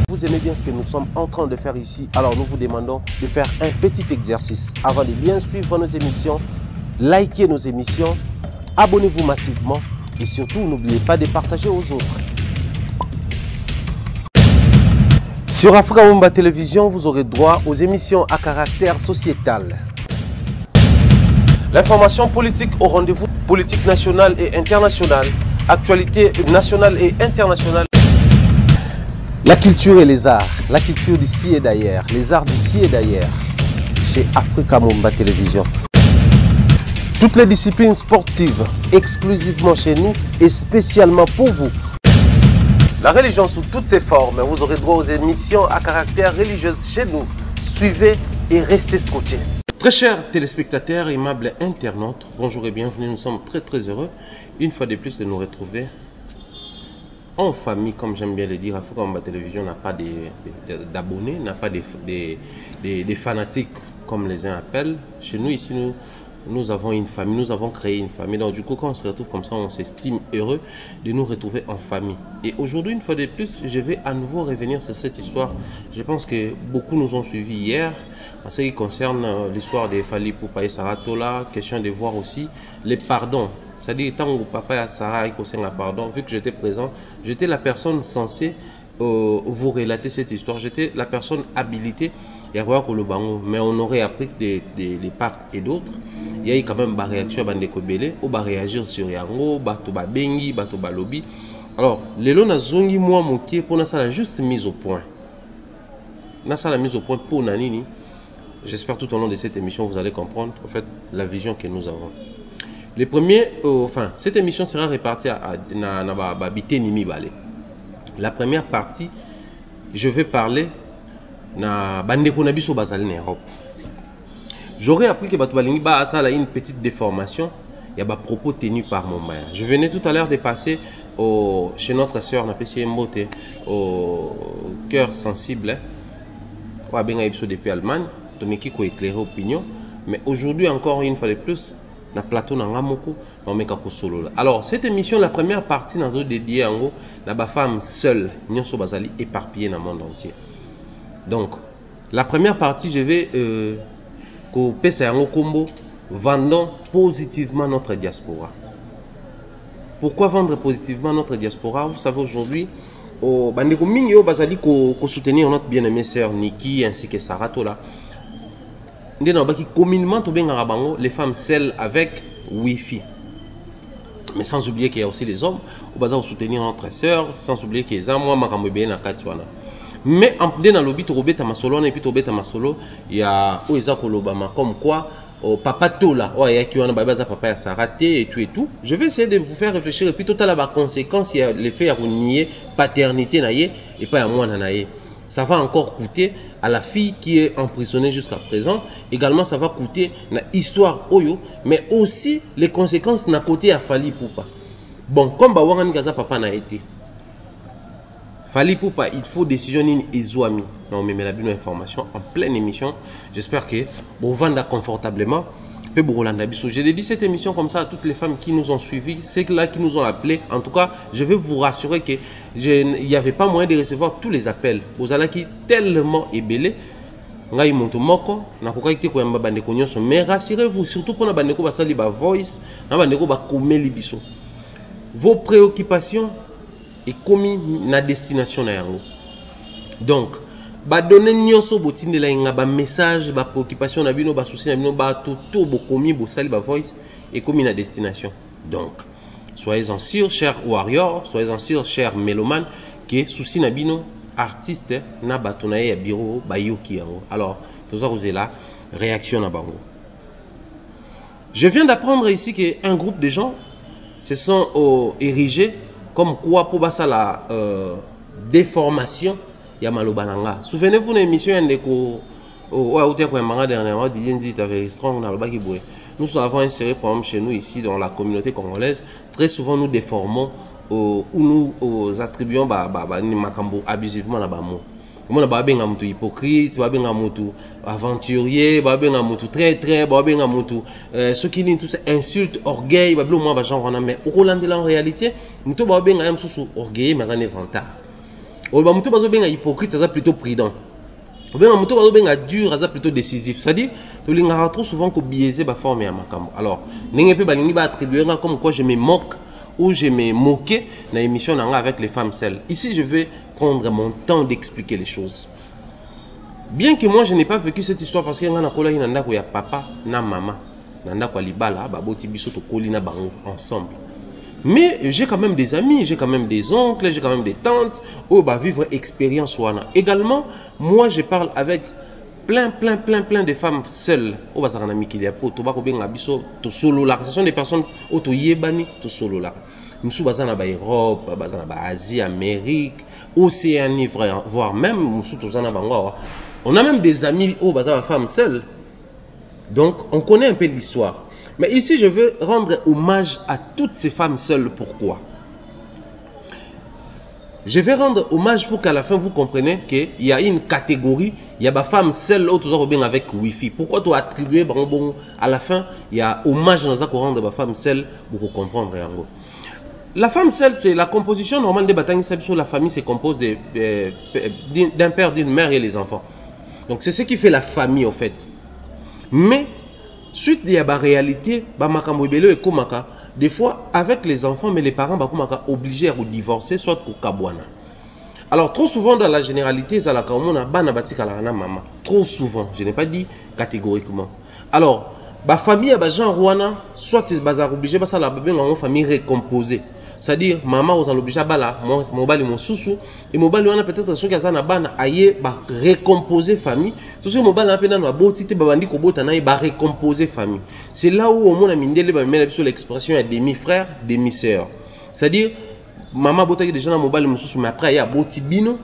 Vous aimez bien ce que nous sommes en train de faire ici, alors nous vous demandons de faire un petit exercice. Avant de bien suivre nos émissions, likez nos émissions, abonnez-vous massivement et surtout n'oubliez pas de partager aux autres. Sur Africa Mumba Télévision, vous aurez droit aux émissions à caractère sociétal. L'information politique au rendez-vous, politique nationale et internationale, actualité nationale et internationale. La culture et les arts, la culture d'ici et d'ailleurs, les arts d'ici et d'ailleurs, chez Africa Mumba Télévision. Toutes les disciplines sportives, exclusivement chez nous et spécialement pour vous. La religion sous toutes ses formes, vous aurez droit aux émissions à caractère religieux chez nous. Suivez et restez scotchés. Très chers téléspectateurs, aimables internautes, bonjour et bienvenue. Nous sommes très heureux, une fois de plus, de nous retrouver en famille, comme j'aime bien le dire. Africa Mumba Télévision n'a pas d'abonnés, n'a pas des fanatiques, comme les uns appellent. Chez nous, ici, nous avons une famille, nous avons créé une famille. Donc du coup, quand on se retrouve comme ça, on s'estime heureux de nous retrouver en famille. Et aujourd'hui, une fois de plus, je vais à nouveau revenir sur cette histoire. Je pense que beaucoup nous ont suivis hier en ce qui concerne l'histoire de Fally Ipupa et Sarah Tola. Question de voir aussi les pardons. C'est-à-dire, tant que papa et Sarah ont un pardon, vu que j'étais présent, j'étais la personne censée vous relater cette histoire. J'étais la personne habilitée. Mais on aurait appris des parts et d'autres. Il y a eu quand même une réaction à Bandekobele, on va réagir sur Yango, Batoba Bengi, Batoba Lobby. Alors, les lois nazongi moi moqué pour la juste mise au point. La mise au point pour Nanini. J'espère tout au long de cette émission vous allez comprendre en fait la vision que nous avons. Les premiers, cette émission sera répartie à Bitenimi Balé. La première partie, je vais parler na bandeko na biso bazali na Europe. J'aurais appris que bato balingi ba asala une petite déformation ya ba propos tenus par mon mère. Je venais tout à l'heure de passer chez notre sœur na PCM Mbote au cœur sensible. Wa benga biso depuis Allemagne, donc qui ko éclairer opinion, mais aujourd'hui encore une fois de plus na plateau na ngamoko na meka ko solo. Alors cette émission, la première partie nazo dédiée en na ba femme seule, nyonso bazali éparpillé dans le monde entier. Donc, la première partie, je vais vendons positivement notre diaspora. Pourquoi vendre positivement notre diaspora? Vous savez aujourd'hui, soutenir notre bien-aimée sœur Niki ainsi que Sarah Tola. Communément, les femmes seules avec Wi-Fi. Mais sans oublier qu'il y a aussi les hommes qui soutenir notre sœur, sans oublier qu'il y a moi, mais en dans lobby to robeta masolo et puis to beta masolo il y a oeza kolobama comme quoi papa Tola ya ki wana babaza papa ya Saraté et tout. Je vais essayer de vous faire réfléchir et puis total la conséquence il y a l'effet ya nier paternité naie et pas à moi naie. Ça va encore coûter à la fille qui est emprisonnée jusqu'à présent. Également, ça va coûter la histoire Oyo, mais aussi les conséquences na côté à Fally Ipupa. Bon, comme Bawangan Gaza papa n'a été. Fally Ipupa, il faut décision ni Ezouami. On met la bonne information en pleine émission. J'espère que vous vendez confortablement. Je dédie cette émission comme ça à toutes les femmes qui nous ont suivis, ceux-là qui nous ont appelés. En tout cas, je vais vous rassurer qu'il n'y avait pas moyen de recevoir tous les appels. Vous allez qui tellement ébélé. Mais rassurez-vous, surtout pour les voice, vos préoccupations et commis na destination na yango. Donc ba donner nyonso botinde la nga ba message ba préoccupation na bino ba souci na bino ba to bo commis bo sali ba voice et commis na destination. Donc soyez en sûrs chers warriors, soyez en sûrs chers mélomanes que souci na bino artiste na batonaye ya bureau ba yoki yango. Alors tous vous êtes là réaction na bango. Je viens d'apprendre ici que un groupe de gens se sont érigés comme quoi pour ça la déformation ya malobananga. Souvenez-vous de l'émission Ndeko dernièrement nous avons inséré par exemple chez nous ici dans la communauté congolaise. Très souvent nous déformons ou nous attribuons makambo abusivement la bamo. Moi ba benga mutu hypocrite, ba benga mutu aventurier, ba benga mutu très ba benga mutu ce qui dit tout ça insulte, orgueil, ba blo moi ba genre mais au Hollande en réalité mutu ba benga mutu orgueil mais en inventard. ou ba mutu bazo benga hypocrite ça plutôt prudent. Ou bien mutu bazo benga dur ça plutôt décisif. C'est-à-dire to linga trop souvent ko biaiser ba forme ya makambo. Alors ndenge pe ba lingi ba attribuer comme quoi je me moque ou je me moquais dans l'émission avec les femmes seules. Ici je vais prendre mon temps d'expliquer les choses. Bien que moi je n'ai pas vécu cette histoire parce que ngana kola ina ndako ya papa na maman na ndako libala ba boti biso to kolina bango ensemble. Mais j'ai quand même des amis, j'ai quand même des oncles, j'ai quand même des tantes où bah vivre expérience wana. Également, moi je parle avec plein de femmes seules. Au bazar na mikilia po to ba ko benga biso to solo là. Ce sont des personnes au to yebani to solo là. Musu bazana ba Europe, bazana ba Asie, Amérique, Océanie voire même musu to zana bango. On a même des amis au bazar femmes seules. Donc on connaît un peu l'histoire. Mais ici, je veux rendre hommage à toutes ces femmes seules. Pourquoi? Je vais rendre hommage pour qu'à la fin, vous compreniez qu'il y a une catégorie, il y a des femmes seules avec Wi-Fi. Pourquoi tu as attribué à la fin, il y a hommage dans qu'on rendre des femmes seules pour comprendre. La femme seule, c'est la composition normale des batailles sur la famille, se compose d'un père, d'une mère et les enfants. Donc c'est ce qui fait la famille en fait. Mais suite de la réalité, des fois avec les enfants, mais les parents sont obligés à divorcer, soit au kabwana. Alors trop souvent dans la généralité, trop souvent, je n'ai pas dit catégoriquement. Alors, la famille soit obligé à famille récomposée. C'est-à-dire, maman aux obligés à bala, mon bali mon sousou, et mon bali on a peut-être ceux qui ont na bana aye ba récomposer famille. Tout ce mon bali a peine na botité babandi ko botana ba récomposer famille. C'est là où au monde a mindele ba mettre sur l'expression ya demi-frère, demi-sœur. C'est-à-dire, maman botaki déjà na mon bali mon sousou, mais après il y a botibino,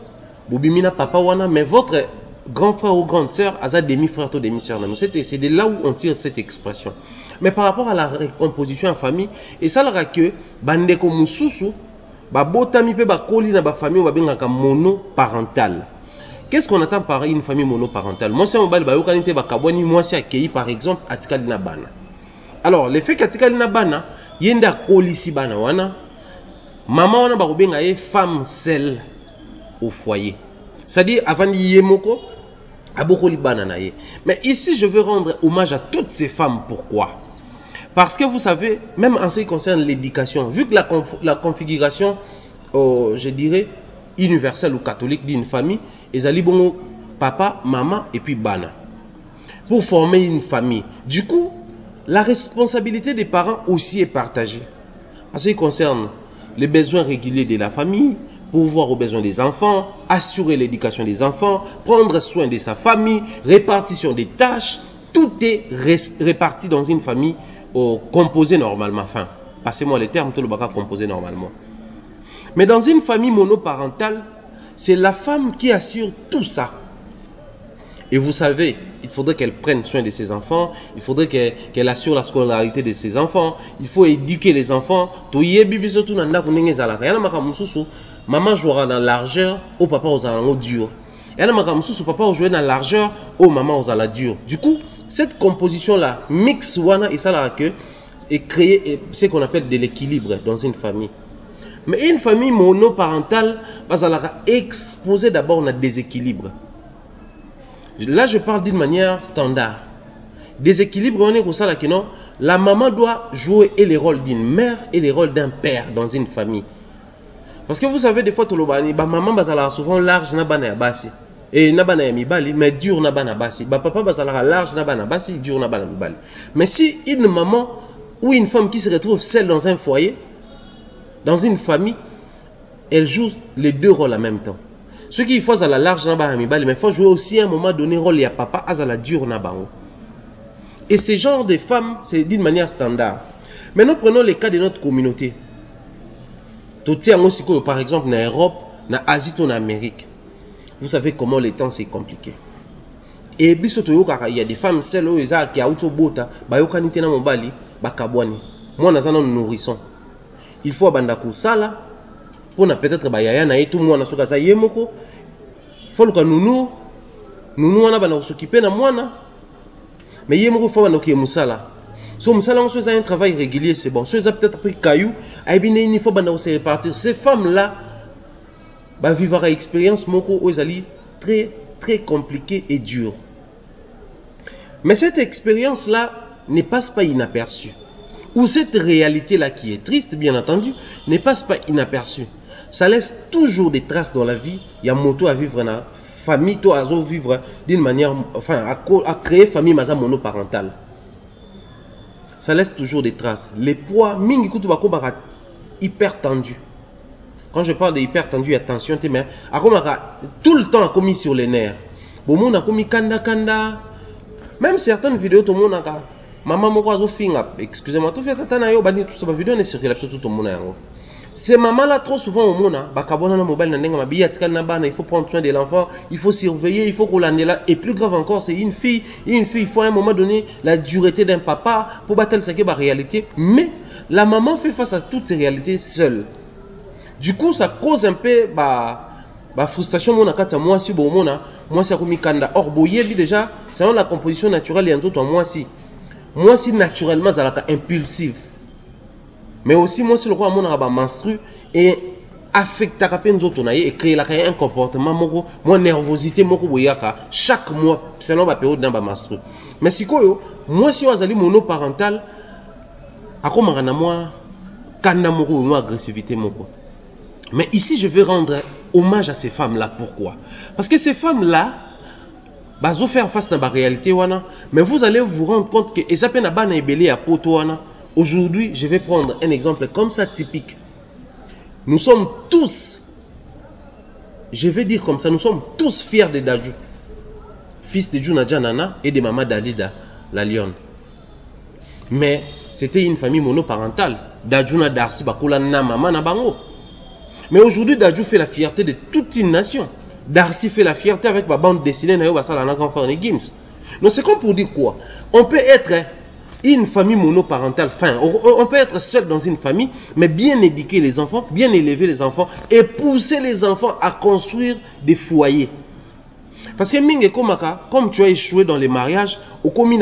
bobimina papa wana, mais votre grand frère ou grande sœur a demi-frère ou demi-sœur. C'est de là où on tire cette expression. Mais par rapport à la récomposition en famille, et ça là que bandeko mususu ba botami pe ba koli na ba famille ba bengaka monoparentale. Qu'est-ce qu'on attend par une famille monoparentale? Moi c'est mon bal ba yokanite ba kabwani moi c'est accueilli par exemple atikali na bana. Alors le fait qu'atikali na bana yenda kolisi bana wana maman wana ba benga ye femme seule au foyer. C'est-à-dire avant yemoko mais ici, je veux rendre hommage à toutes ces femmes. Pourquoi? Parce que vous savez, même en ce qui concerne l'éducation, vu que la configuration, je dirais, universelle ou catholique d'une famille, ils allaient bon papa, maman et puis bana. Pour former une famille. Du coup, la responsabilité des parents aussi est partagée. En ce qui concerne les besoins réguliers de la famille, pourvoir aux besoins des enfants, assurer l'éducation des enfants, prendre soin de sa famille, répartition des tâches, tout est réparti dans une famille composée normalement. Enfin, passez-moi les termes, tout le baka composé normalement. Mais dans une famille monoparentale, c'est la femme qui assure tout ça. Et vous savez, il faudrait qu'elle prenne soin de ses enfants, il faudrait qu'elle assure la scolarité de ses enfants, il faut éduquer les enfants. Maman jouera dans la largeur, au papa aux alango dur. Et là, papa jouera dans la largeur, au maman aux alango dur. Du coup, cette composition-là, mix wana et ça là que est créé ce qu'on appelle de l'équilibre dans une famille. Mais une famille monoparentale, elle sera exposée d'abord à un déséquilibre. Là, je parle d'une manière standard. Déséquilibre, on est comme ça là que non. La maman doit jouer les rôles d'une mère et les rôles d'un père dans une famille. Parce que vous savez, des fois, maman bazala souvent large na bana ya basi. Et na bana ya mibali, mais dur na bana basi. Papa bazala large na bana basi, dur na bana mibali. Mais si une maman ou une femme qui se retrouve seule dans un foyer, dans une famille, elle joue les deux rôles en même temps. Ce qu'il faut à la large na bana mibali, mais il faut jouer aussi à un moment donné rôle ya papa à la dur na bango. Et ce genre de femmes, c'est d'une manière standard. Maintenant, prenons les cas de notre communauté. Par exemple, en Europe, en Asie, en Amérique. Vous savez comment le temps c'est compliqué. Et il y a des femmes seules qui ont bota, bayokanite na mobali, bakabwani. Moi na zana nourrisson. Il faut abanda kusala pour na peut-être bayaya na etu mwana soka za yemoko. Faut luka nunu wana bana s'occuper na mwana. Mais yemoko faut bana ki musala. So musala on fait un travail régulier, c'est bon. So ils ont peut-être pris caillou, il faut bana se répartir. Ces femmes là bah vivre une expérience moko ezali très très compliquée et dure. Mais cette expérience là ne passe pas inaperçue. Ou cette réalité là qui est triste bien entendu ne passe pas inaperçue. Ça laisse toujours des traces dans la vie. Il y a moto à vivre dans la famille, toi à vivre d'une manière, enfin à créer famille maza monoparentale. Ça laisse toujours des traces. Les poids, mingi kutu bako bara hyper tendu. Quand je parle de hyper tendu, attention, mais tout le temps commis sur les nerfs. Bon, on a commis kanda. Même certaines vidéos, tout le monde a maman moko azo finga. Excusez-moi, tout fait tata na yo bani tout ça vidéo ne circule sur tout le monde. Ces mamans là trop souvent au monde, bakabona na mobile na ndenga mabiya tikana na bana, il faut prendre soin de l'enfant, il faut surveiller, il faut qu'on l'année là. Et plus grave encore, c'est une fille, il faut à un moment donné la dureté d'un papa pour battre ce qui est la réalité. Mais la maman fait face à toutes ces réalités seule. Du coup, ça cause un peu frustration. Moi si bon moi c'est comme kanda. Or boyebi déjà, c'est la composition naturelle et en tout moi si naturellement ça la impulsive. Mais aussi moi si le roi mon ba menstru et affecte à et créer un comportement moi nervosité moko boyaka chaque mois selon la période dans ba menstru. Mais si koyo moi si on azali monoparental akomanga na moi kanda moko moi agressivité moko. Mais ici je vais rendre hommage à ces femmes là. Pourquoi? Parce que ces femmes là bazo faire face à la réalité wana, mais vous allez vous rendre compte que et ça peine ba na ebele ya poto wana. Aujourd'hui, je vais prendre un exemple comme ça typique. Nous sommes tous, je vais dire comme ça, nous sommes tous fiers de Dadju, fils de Djunadja Nana et de Maman Dalida, la lionne. Mais c'était une famille monoparentale. Dadju na Darcy Bakola na Maman na Bango. Mais aujourd'hui, Dadju fait la fierté de toute une nation. Darcy fait la fierté avec ma bande dessinée na yo basala na grand frère Gims. Donc c'est comme pour dire quoi? On peut être une famille monoparentale, enfin, on peut être seul dans une famille, mais bien éduquer les enfants, bien élever les enfants et pousser les enfants à construire des foyers. Parce que minge komaka, comme tu as échoué dans les mariages, au commis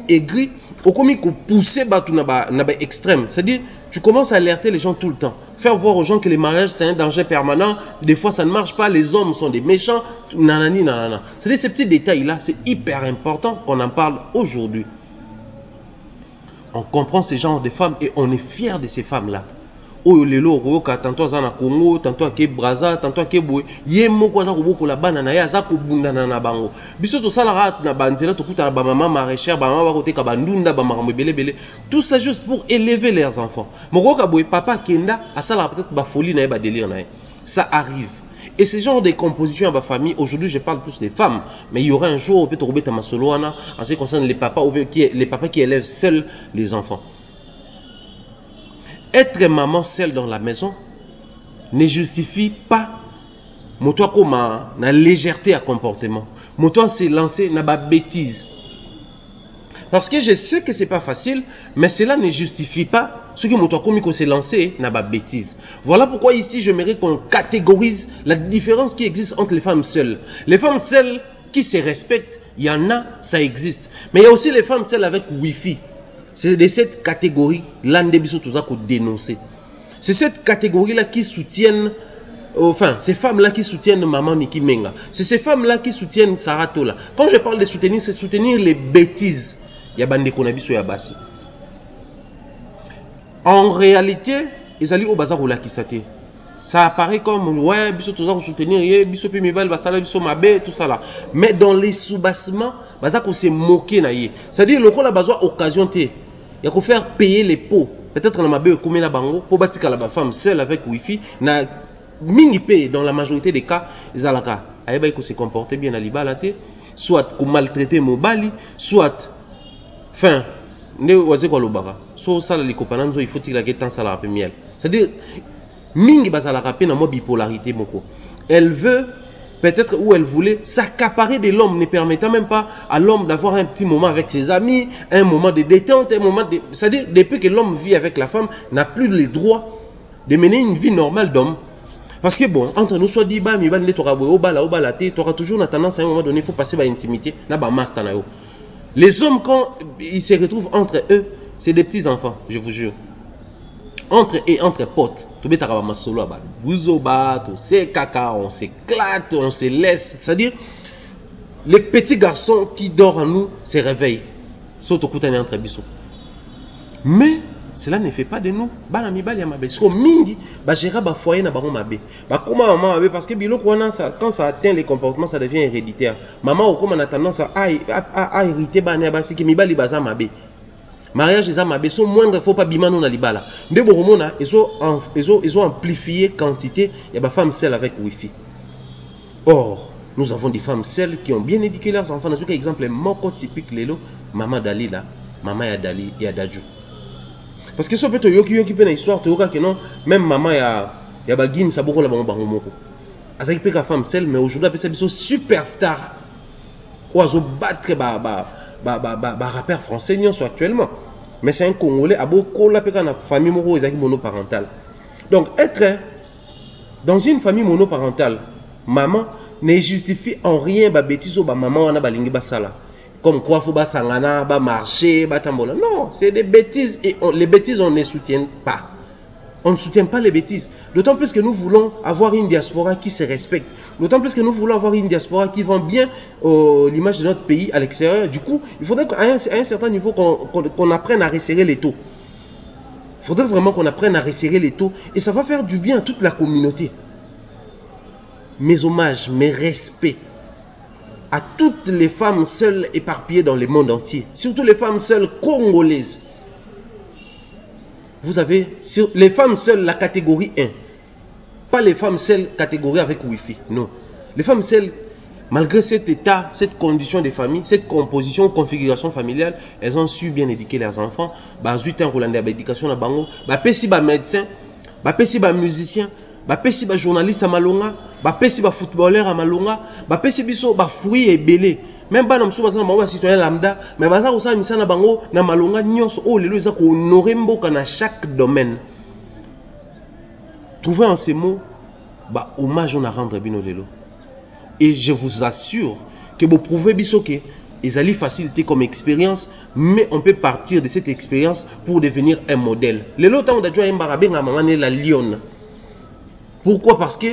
aigri, au commis pousser batu na ba extrême. C'est-à-dire, tu commences à alerter les gens tout le temps, faire voir aux gens que les mariages c'est un danger permanent. Des fois ça ne marche pas, les hommes sont des méchants, nanani nanana. C'est-à-dire ces petits détails là, c'est hyper important qu'on en parle aujourd'hui. On comprend ce genre de femmes et on est fiers de ces femmes-là. Oh, lelo, tantôt à Congo, tantôt à Braza, tantôt à Keboué. Yemo, quoi, ça, la banane, ya, ça, kubunda, na bango. Biso, to salara, na banzela, to kuta, ba maman maraîchère, ba maman, côté, kabandunda, ba maman, bele. Tout ça juste pour élever leurs enfants. Mon kaboué, papa, kenda, à ça, peut-être, ba folie, na, ba délire, na. Ça arrive. Et ce genre de composition à ma famille, aujourd'hui je parle plus des femmes, mais il y aura un jour où peut-être en ce qui concerne les papas qui élèvent seuls les enfants. Être maman seule dans la maison ne justifie pas moto comme na légèreté à comportement. Moto s'est lancé na ba bêtise. Parce que je sais que c'est pas facile, mais cela ne justifie pas ce que moto comme qu'on s'est lancé na ba bêtise. Voilà pourquoi ici j'aimerais qu'on catégorise la différence qui existe entre les femmes seules. Les femmes seules qui se respectent, il y en a, ça existe. Mais il y a aussi les femmes seules avec Wi-Fi. C'est de cette catégorie là qu'on dénoncer. C'est cette catégorie là qui soutiennent, enfin, ces femmes là qui soutiennent Maman Niki Menga. C'est ces femmes là qui soutiennent Sarah Tola. Quand je parle de soutenir, c'est soutenir les bêtises. En réalité, ils allaient au bazar ou la kisate. Ça apparaît comme ouais, biso toza soutenir, biso pe mibal basala biso mabe tout ça là. Mais dans les soubassements, bazar qu'on s'est moqué na yé. C'est-à-dire le la besoin occasion té. Il y a qu'on faire payer les pots. Peut-être la mabe comme la bango pour bâtir la femme seule avec wifi na mingi pay dans la majorité des cas, ils alaka. Ayeba ko se comporter bien à libalate, soit qu'on maltraiter mobali, soit enfin ne waze ko lobaka. So ça les copains il faut qu'il ait tant ça la miel. C'est-à-dire mingi bazala rapé na mo bipolarité moko. Elle veut peut-être où elle voulait s'accaparer de l'homme, ne permettant même pas à l'homme d'avoir un petit moment avec ses amis, un moment de détente, un moment de... C'est-à-dire depuis que l'homme vit avec la femme, n'a plus le droit de mener une vie normale d'homme. Parce que bon, entre nous, soit dit, bah, mi tu auras toujours tendance à un moment donné, il faut passer par l'intimité. Les hommes, quand ils se retrouvent entre eux, c'est des petits enfants, je vous jure. entre potes, on s'éclate, on se laisse. C'est-à-dire, les petits garçons qui dorment en nous se réveillent. Mais cela ne fait pas de nous bana mibali ya mabe. Parce mingi ba gérer ba foyer na bango mabe. Ba comment maman mabe parce que biloko wana ça quand ça atteint les comportements ça devient héréditaire. Maman au comme on a tendance à hériter bana basi ki mibali baza mabe. Mariage eza mabe so moindre faut pas bimano na libala. Ndebo romona ils ont amplifié quantité ya ba femmes seules avec wifi. Or nous avons des femmes seules qui ont bien éduqué leurs enfants. Dans ce cas exemple moko typique lelo maman Dalila, maman ya Dali ya Daju. Parce que si on peut te yoki pe na histoire te yoka que non même maman ya bagim ça beaucoup la bango moko. Azaki pe ka femme seule mais aujourd'hui après ça biso superstar. Oazo battre ba rappeur français nyonso actuellement. Mais c'est un Congolais a beaucoup la pe ka na famille moko ezaki monoparentale. Donc être dans une famille monoparentale, maman ne justifie en rien ba bêtise ba maman wana balingi basala. Comme quoi faut ba sangana, ba marcher, ba tambola. Non, c'est des bêtises et les bêtises on ne soutient pas. On ne soutient pas les bêtises. D'autant plus que nous voulons avoir une diaspora qui se respecte. D'autant plus que nous voulons avoir une diaspora qui vend bien l'image de notre pays à l'extérieur. Du coup, il faudrait qu'à un certain niveau qu'on apprenne à resserrer les taux. Il faudrait vraiment qu'on apprenne à resserrer les taux et ça va faire du bien à toute la communauté. Mes hommages, mes respects à toutes les femmes seules éparpillées dans le monde entier, surtout les femmes seules congolaises. Vous avez sur les femmes seules la catégorie 1, pas les femmes seules catégorie avec Wi-Fi, non. Les femmes seules, malgré cet état, cette condition de famille, cette composition, configuration familiale, elles ont su bien éduquer leurs enfants. Bah, 8 ans, l'éducation à Bango, bah, pesi ba médecin, bah, pesi ba musicien, ba pesi ba journaliste à Malonga, ba pesi ba footballeur à Malonga, ba pesi biso ba fruits et belé. Même pas namso bazana bango citoyen lambda, mais baza ko sa misa na bango na Malonga nyonso o lelo eza ko honorer mboka na chaque domaine. Trouvez en ces mots ba hommage on a rendre bino lelo. Et je vous assure que vous prouvez biso que ils allaient faciliter comme expérience, mais on peut partir de cette expérience pour devenir un modèle. Lelo temps on a joué un barabé na maman la lionne. Pourquoi? Parce que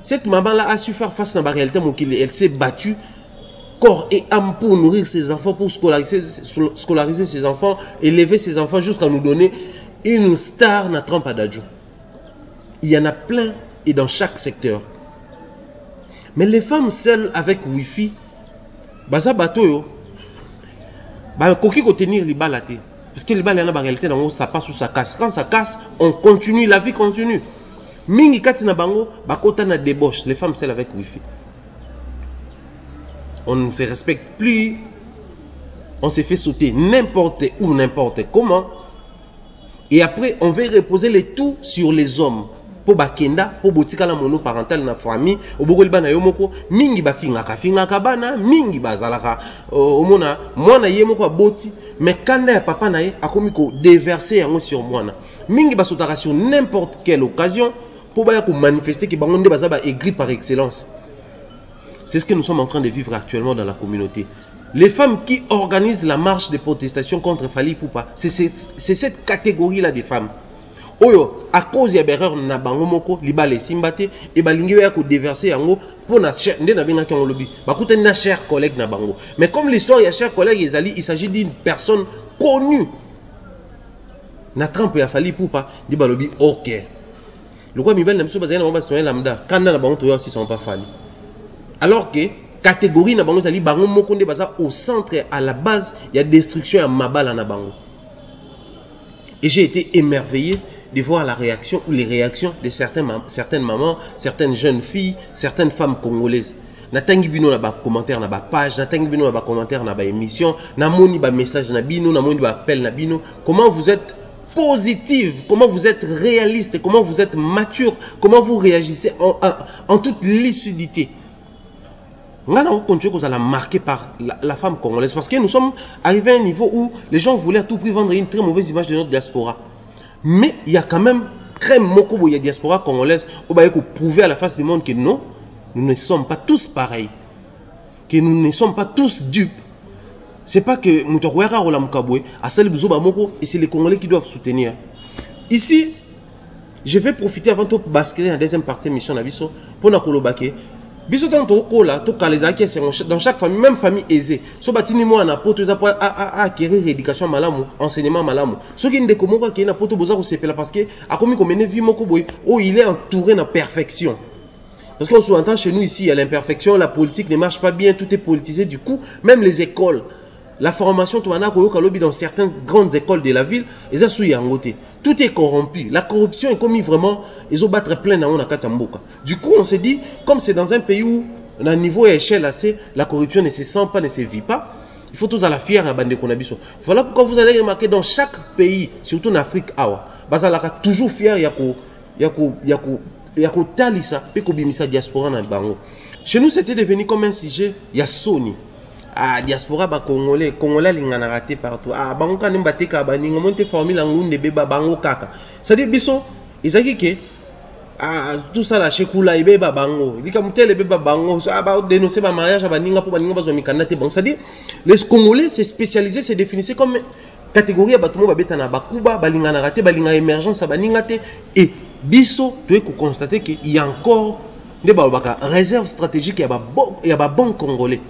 cette maman-là a su faire face à la réalité. Elle s'est battue corps et âme pour nourrir ses enfants, pour scolariser ses enfants, élever ses enfants jusqu'à nous donner une star na trempe à Dadjo. Il y en a plein et dans chaque secteur. Mais les femmes seules avec Wi-Fi, baza bateau yo, bah koki ko tenir les balles. Parce que les balles, il y en a en réalité, ça passe ou ça casse. Quand ça casse, on continue, la vie continue. Mingi kati na bango, bakota na débauche, les femmes seules avec Wi-Fi. On ne se respecte plus, on se fait sauter n'importe où, n'importe comment. Et après, on veut reposer le tout sur les hommes. Pour bakenda, pour botika la monoparentale na famille, obogoli bana yomoko, mingi ba fingaka bana, mingi bazalaka. Omona, mwana yemoko boti, mais kanda ya papa na ye akomi ko déverser yango sur mwana. Mingi basotaka sur n'importe quelle occasion. Pour manifester que Bangonde Bazaba est gris par excellence. C'est ce que nous sommes en train de vivre actuellement dans la communauté. Les femmes qui organisent la marche de protestation contre Fally Ipupa, c'est cette catégorie-là des femmes. Oyo, à cause de l'erreur na bango moko, liba les simbate, et balingi ya ko déverser yango pour na cher, nde na benga ki lobby. Bakuta na cher collègue na bango. Mais comme l'histoire ya cher collègue ezali, il s'agit d'une personne connue. Na trempe ya Fally Ipupa, di ba lobby OK. Le quoi mibel n'aime pas na citoyen lambda quand na bango to aussi sont pas Fally. Alors que catégorie na bango zali bango moko nde baza au centre à la base, il y a destruction à mabala na bango. Et j'ai été émerveillé de voir la réaction ou les réactions de certaines mamans, certaines jeunes filles, certaines femmes congolaises. Natangi bino na ba commentaire na ba page, natangi bino na ba commentaire na ba émission, na moni ba message na bino, na moni ba appel na bino. Comment vous êtes positive, comment vous êtes réaliste, comment vous êtes mature, comment vous réagissez en toute lucidité. Nous allons continuer à la marquer par la femme congolaise parce que nous sommes arrivés à un niveau où les gens voulaient à tout prix vendre une très mauvaise image de notre diaspora. Mais il y a quand même très beaucoup de diaspora congolaise où il faut prouver à la face du monde que non, nous ne sommes pas tous pareils, que nous ne sommes pas tous dupes. C'est pas que Moutououera ou la Moukaboué, à celle et c'est les Congolais qui doivent soutenir. Ici, je vais profiter avant de basculer dans la deuxième partie de mission Nabiso pour na kolobake. Biso dans ton cola, tout cas les acquis dans chaque famille, même famille aisée. So batini moi na poto za pour acquérir éducation malamu, enseignement malamu. So qui ndeko moko qui na poto boza ko sepela parce que a komi ko mener vie moko boy, oh il est entouré de perfection. Parce qu'on s'entend chez nous ici, il y a l'imperfection, la politique ne marche pas bien, tout est politisé. Du coup, même les écoles, la formation, dans certaines grandes écoles de la ville, tout est corrompu. La corruption est commise vraiment, ils ont battre plein dans Katamboka. Du coup, on s'est dit, comme c'est dans un pays où, à niveau et échelle assez, la corruption ne se sent pas, ne se vit pas, il faut tous à la fière à bande de. Voilà pourquoi vous allez remarquer dans chaque pays, surtout en Afrique, bazalaka toujours fier, chez nous, c'était devenu comme un sujet. Il y a Sony. Ah, diaspora ba congolais lingana raté partout. Ah, bango kanim bateka ba ningo monte formule ngunde beba bango kaka. Ça dit biso, izaki ke tout ça la chekula ibeba bango. Dika mutele beba bango. Ah ba dénoncer ba mariage ba ninga po ba ninga bazwa mikanda te bon. Ça dit les Congolais c'est spécialisé, c'est définissé comme catégorie ya batumo ba betana ba kuba ba lingana raté ba linga émergence ba ninga te et biso doit constater qu'il y a encore des réserves stratégiques, il y a des bons Congolais.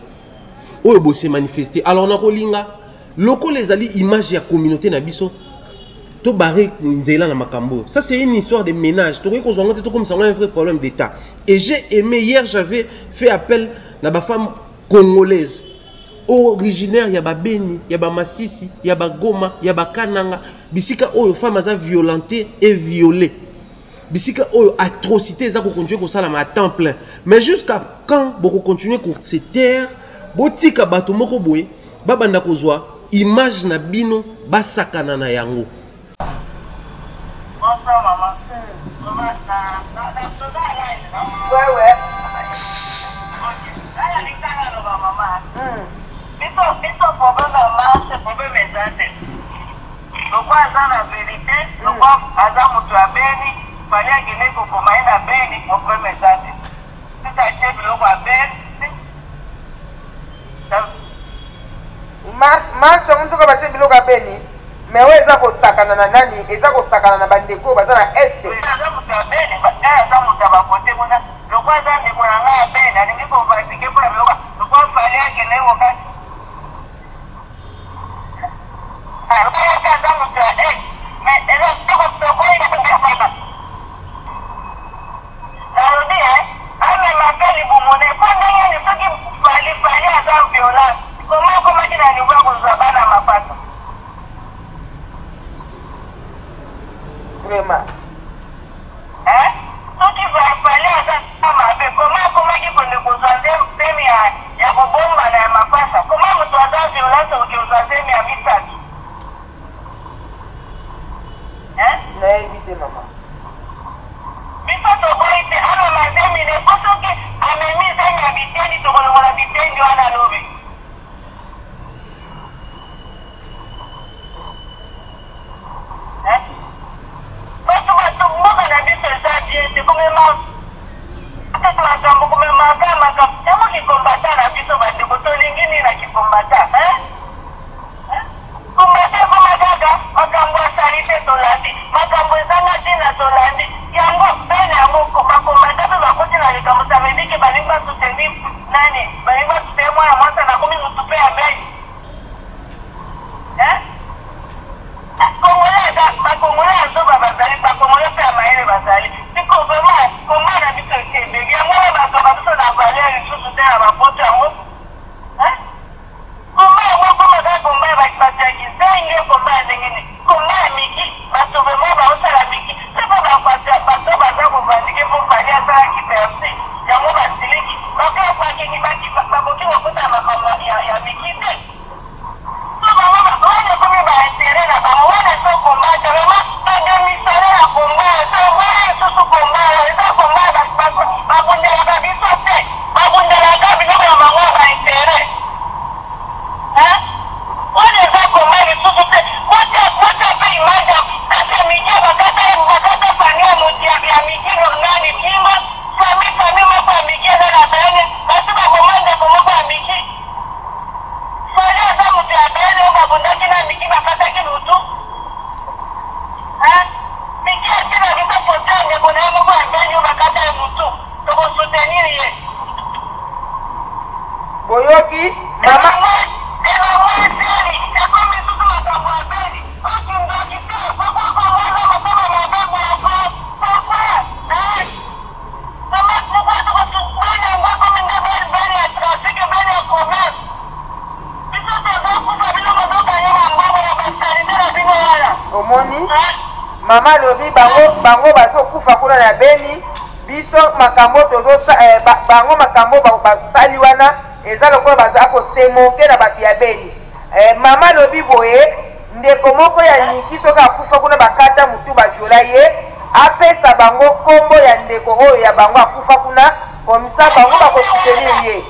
Où se manifester. Alors, on a kolinga, loko les alliés images de la communauté na biso, to barré nzela na makambo. Ça c'est une histoire de ménage. To ko zonga to comme ça un vrai problème d'état. Et j'ai aimé hier, j'avais fait appel à des femmes congolaises. Originaire, il y a Beni, il y a Massissi, il y a Goma, il y a Kananga. Bisika oyo femmes a violenté et violé. Bisika oyo atrocité za ko continuer ko sala à temps plein. Mais jusqu'à quand beaucoup continuer ko se taire, botika bato moko boye, babanda kozwa image na bino basakana na yango. Bonsoir maman. Ouais. Biso problème à marche, problème est pourquoi ça la vérité, pourquoi Adam mutu abeni, fallait que pour comment na beni, problème est ça. Si ça chef le wa beni. Marche on soko base biloka beni, mais ouais ça ko sakana na nani, et ça ko sakana na bandeko baza na est. Adam mutu abeni, Adam mutu ba côté mona, pourquoi ça ne mona na beni, ani ko ba piquer pour le wa, pourquoi fallait que ne wa ya boyoki mama omoni mama lobi bango bazokufa kuna na Beni biso makambo bango makambo basali wana eza lokola baza kosemoke na bato ya Beni. Mama lobi boye ndeko moko ya niki soki akufa kuna bakata mutu baviola ye apesa bango kombo ya ndeko oyo ya bango akufa kuna komisa bango bakosoutenir ye.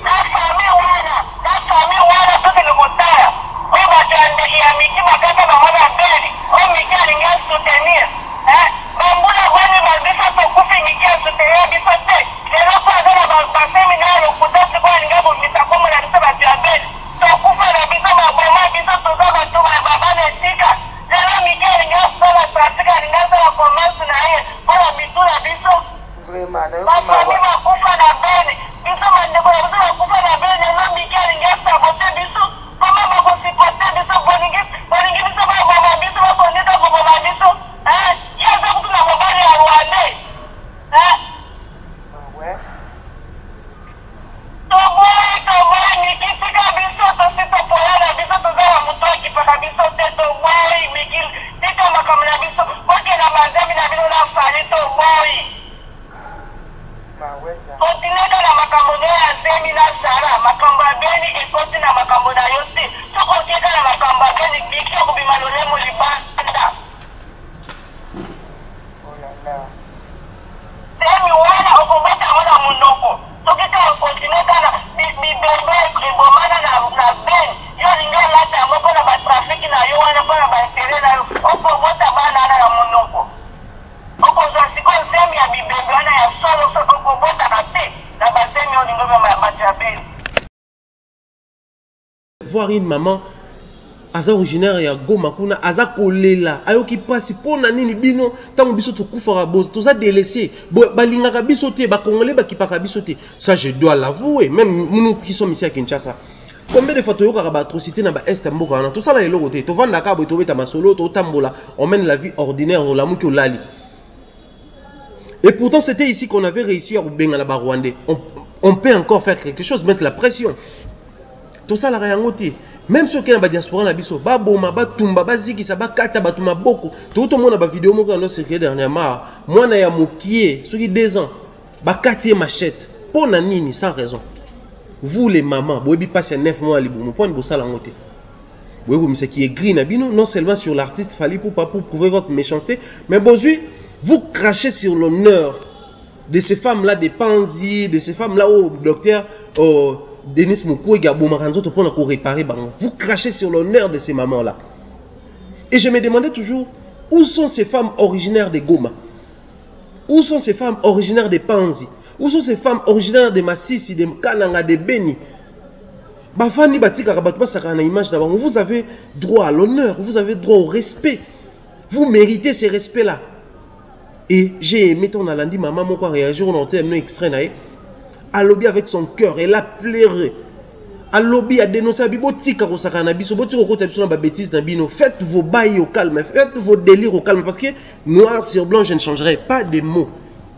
Voir une maman aza originaire ya Goma kuna aza kolela ayoki pasi pona nini bino tango biso to kufara boz toza délaissé balingaka biso te ba congolais bakipaka biso te. Ça je dois l'avouer, même nous qui sommes ici à Kinshasa. Combien de fois tu as des atrocités dans l'Est de Mboka? Tout ça là est l'autre côté. Tu vas dans la cabo, tu vas dans solo, tu tambola. On mène la vie ordinaire, on la mouille au lali. Et pourtant c'était ici qu'on avait réussi à rouber la Rwandais. On peut encore faire quelque chose, mettre la pression. Tout ça là est même ceux qui ont la diaspora na biso, ba boma, ba tumba, ba ziki, sa ba kata, ba tuma boko. Tout le monde a ba vidéo mo quand on s'est créé dernièrement. Moi na ya mokié, ceux qui 2 ans, ba kati machette. Pour nanini sans raison. Vous les mamans, vous avez passé 9 mois à l'Ibou, point de bossa la montée. Vous voyez, ce qui est gris, non seulement sur l'artiste, fallait pour prouver votre méchanceté, mais vous crachez sur l'honneur de ces femmes-là, des Panzi, de ces femmes-là au docteur Denis Mukwege, pour réparer. Vous crachez sur l'honneur de ces mamans-là. Et je me demandais toujours, où sont ces femmes originaires de Goma? Où sont ces femmes originaires de Panzi? Où sont ces femmes originaires de Massissi, de Kananga, de Beni? Vous avez droit à l'honneur, vous avez droit au respect. Vous méritez ces respects-là. Et j'ai aimé ton alandi, maman, mon quoi réagir, on a entendu un extrait. À lobby avec son cœur, elle a pleuré. À lobby a dénoncé faites vos bails au calme, faites vos délires au calme. Parce que noir sur blanc, je ne changerai pas de mots.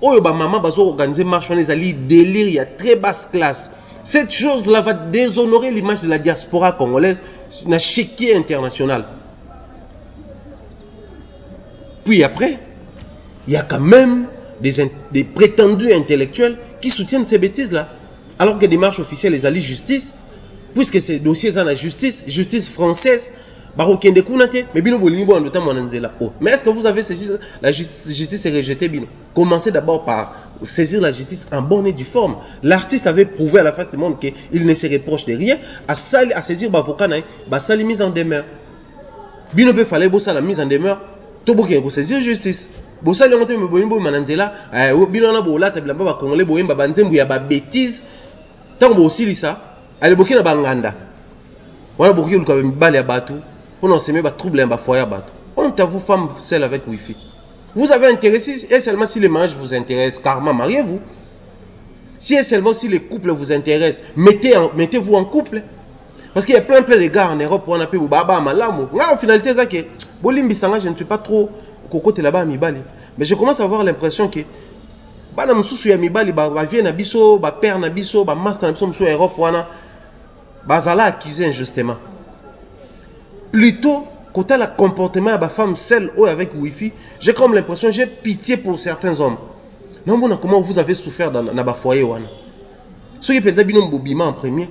Oh, maman, bazo organiser marche, les alliés, délire, il y a très basse classe. Cette chose-là va déshonorer l'image de la diaspora congolaise, na chéquier international. Puis après, il y a quand même des prétendus intellectuels qui soutiennent ces bêtises-là. Alors que des marches officielles, les alliés justice, puisque ces dossiers sont la justice, justice française, mais est-ce que vous avez saisi la justice est rejetée? Commencez d'abord par saisir la justice en bonne et due forme. L'artiste avait prouvé à la face du monde qu'il ne se reproche de rien. À saisir l'avocat, il mise en demeure. Bino be fallait bosser la mise en demeure. Tout le monde saisir justice. Bossa le monte me bonimbo mananzela. Bino na bola tabla ba congolais boyemba banzembu ya ba bêtise. Tant bo silisa, ale bokina banganda. Wana boki luka mbale ya batu. On se met trouble en foyer bateau. On à vous femme seule avec wifi. Vous avez intéressé et seulement si les mariages vous intéressent, karma, mariez-vous. Si et seulement si les couples vous intéressent, mettez-vous en couple. Parce qu'il y a plein de gars en Europe où on appelle Baba Malamu. En finalité, je ne suis pas trop cocoté là-bas à Mibali. Mais je commence à avoir l'impression que bana mususu ya Mibali ba vie na biso, ba père na biso, ba master na biso mususu en Europe wana bazala accusé injustement. Plutôt côté le comportement de la femme seule ou avec wifi, j'ai comme l'impression, j'ai pitié pour certains hommes. Non, comment vous avez souffert dans le foyer. Ceux qui peuvent dire bobima en premier,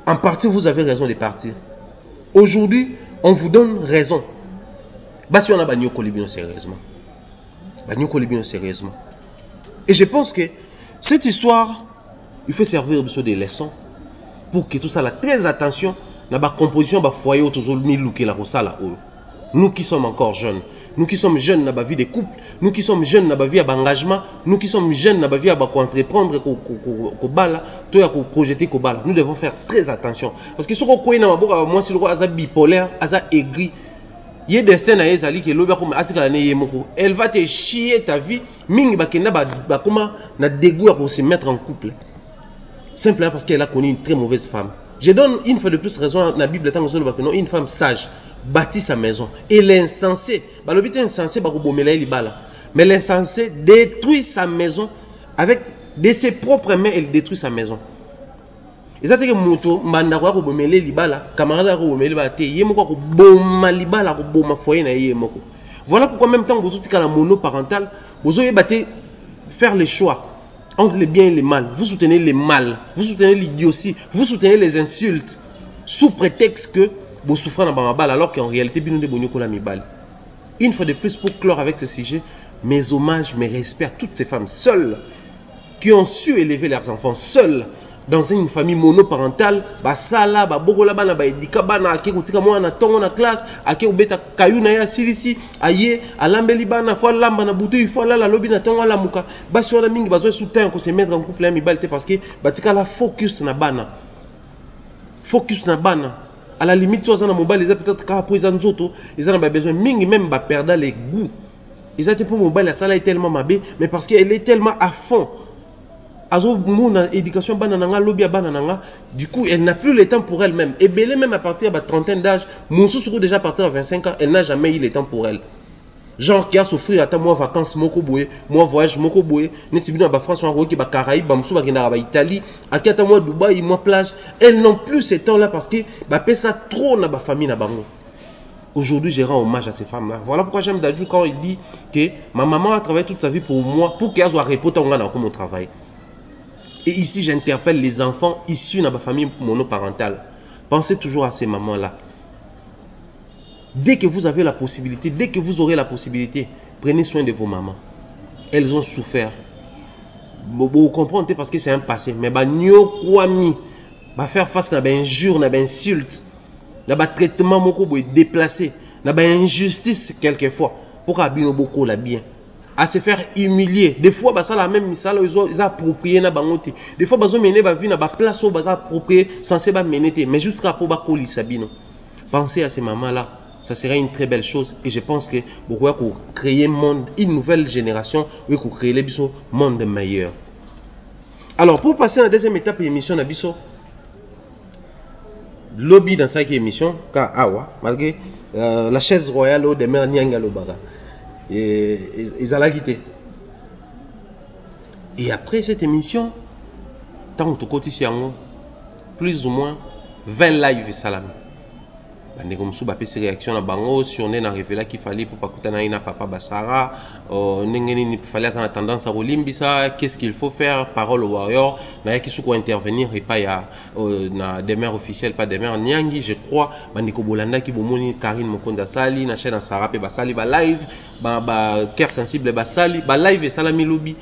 en partie vous avez raison de partir. Aujourd'hui, on vous donne raison. Si on a bagno kolibino sérieusement. Bagno kolibino sérieusement. Et je pense que cette histoire, il faut servir des leçons pour que tout ça, là, très attention. Dans la composition de foyer, nous qui sommes encore jeunes, nous qui sommes jeunes dans la vie de couple, nous qui sommes jeunes dans la vie d'engagement, nous qui sommes jeunes dans la vie d'entreprendre, projeter, nous devons faire très attention. Parce que si on a moi, si le bipolaire, aigri, il y a des destins à Ezali qui elle va te chier ta vie, comment na dégoût pour se mettre en couple. Simplement parce qu'elle a connu une très mauvaise femme. Je donne une fois de plus raison à la Bible, une femme sage bâtit sa maison. Et l'insensé, mais l'insensé détruit sa maison avec de ses propres mains, elle détruit sa maison. Voilà pourquoi même temps vous êtes la monoparentale, vous avez faire le choix entre le bien et le mal. Vous soutenez le mal, vous soutenez l'idiotie, vous soutenez les insultes, sous prétexte que vous souffrez dans la balle, alors qu'en réalité, une fois de plus, pour clore avec ce sujet, mes hommages, mes respects à toutes ces femmes seules, qui ont su élever leurs enfants seules, dans une famille monoparentale, basala, babogola bana, baedika bana, akekutika mwana tongo na classe, akebeta kayuna ya silisi, aye, alambeli bana, fois lamba na butu, il faut la lobby na tongo la muka, basi wana mingi bazo soutien ko se mettre en couple mi balte parce que batika la focus na bana. Focus na bana. À la limite, tu as mobile, ils ont peut-être qu'à poser un autre, ils ont besoin mingi même ba perdre les goûts. Ils ont pour mobile, la salle est tellement mabé, mais parce qu'elle est tellement à fond. Éducation du coup elle n'a plus le temps pour elle-même et belé même à partir de la trentaine d'âge mon sous déjà à partir de 25 ans elle n'a jamais eu le temps pour elle, genre qui a souffert à moi vacances moko boye moi voyage moko boye neti bino ba France en qui ba Caraïbes ba musu ba kenda ba Italie aki ata moi Dubaï moi plage, elles n'ont plus ce temps là parce que ba pesa trop na ba famille na bango. Aujourd'hui, je rends hommage à ces femmes-là. Voilà pourquoi j'aime Dadju quand il dit que ma maman a travaillé toute sa vie pour moi, pour qu'elle soit répétée dans mon travail. Et ici, j'interpelle les enfants issus de ma famille monoparentale. Pensez toujours à ces mamans-là. Dès que vous avez la possibilité, dès que vous aurez la possibilité, prenez soin de vos mamans. Elles ont souffert. Vous comprenez parce que c'est un passé. Mais faire face à des injures, à des insultes, à des traitements déplacés, à des injustices quelquefois. Pourquoi beaucoup la bien? À se faire humilier. Des fois, ça la même misala, ils ont approprié na bangote. Des fois, ils ont mené ba vie na ba place où ils ont approprié censé ba meneté. Mais jusqu'à pour ba koli sabino. Pensez à ces mamans-là. Ça serait une très belle chose. Et je pense que beaucoup pour créer monde, une nouvelle génération, oui, pour créer le monde meilleur. Alors, pour passer à la deuxième étape de l'émission, lobby dans cette émission, car awa, malgré la chaise royale de Mère Nyanga Lobaga. Et ils allaient quitter. Et après cette émission, tant que tu plus ou moins 20 lives salam. Ces réactions à Bango, si on est arrivé là qu'il fallait pour pas coûter na papa Basara, il fallait avoir tendance à Rolimbisa, qu'est-ce qu'il faut faire, parole au warrior, n'a qui soit intervenir et pas y a des maires officielles, pas des maires Nyangi, je crois, Bandiko Bolanda qui bomoni Karine Mokonda Sali, na chaîne Sarape Basali, ba live, ba cœur sensible Basali, ba live et Salami Lobby,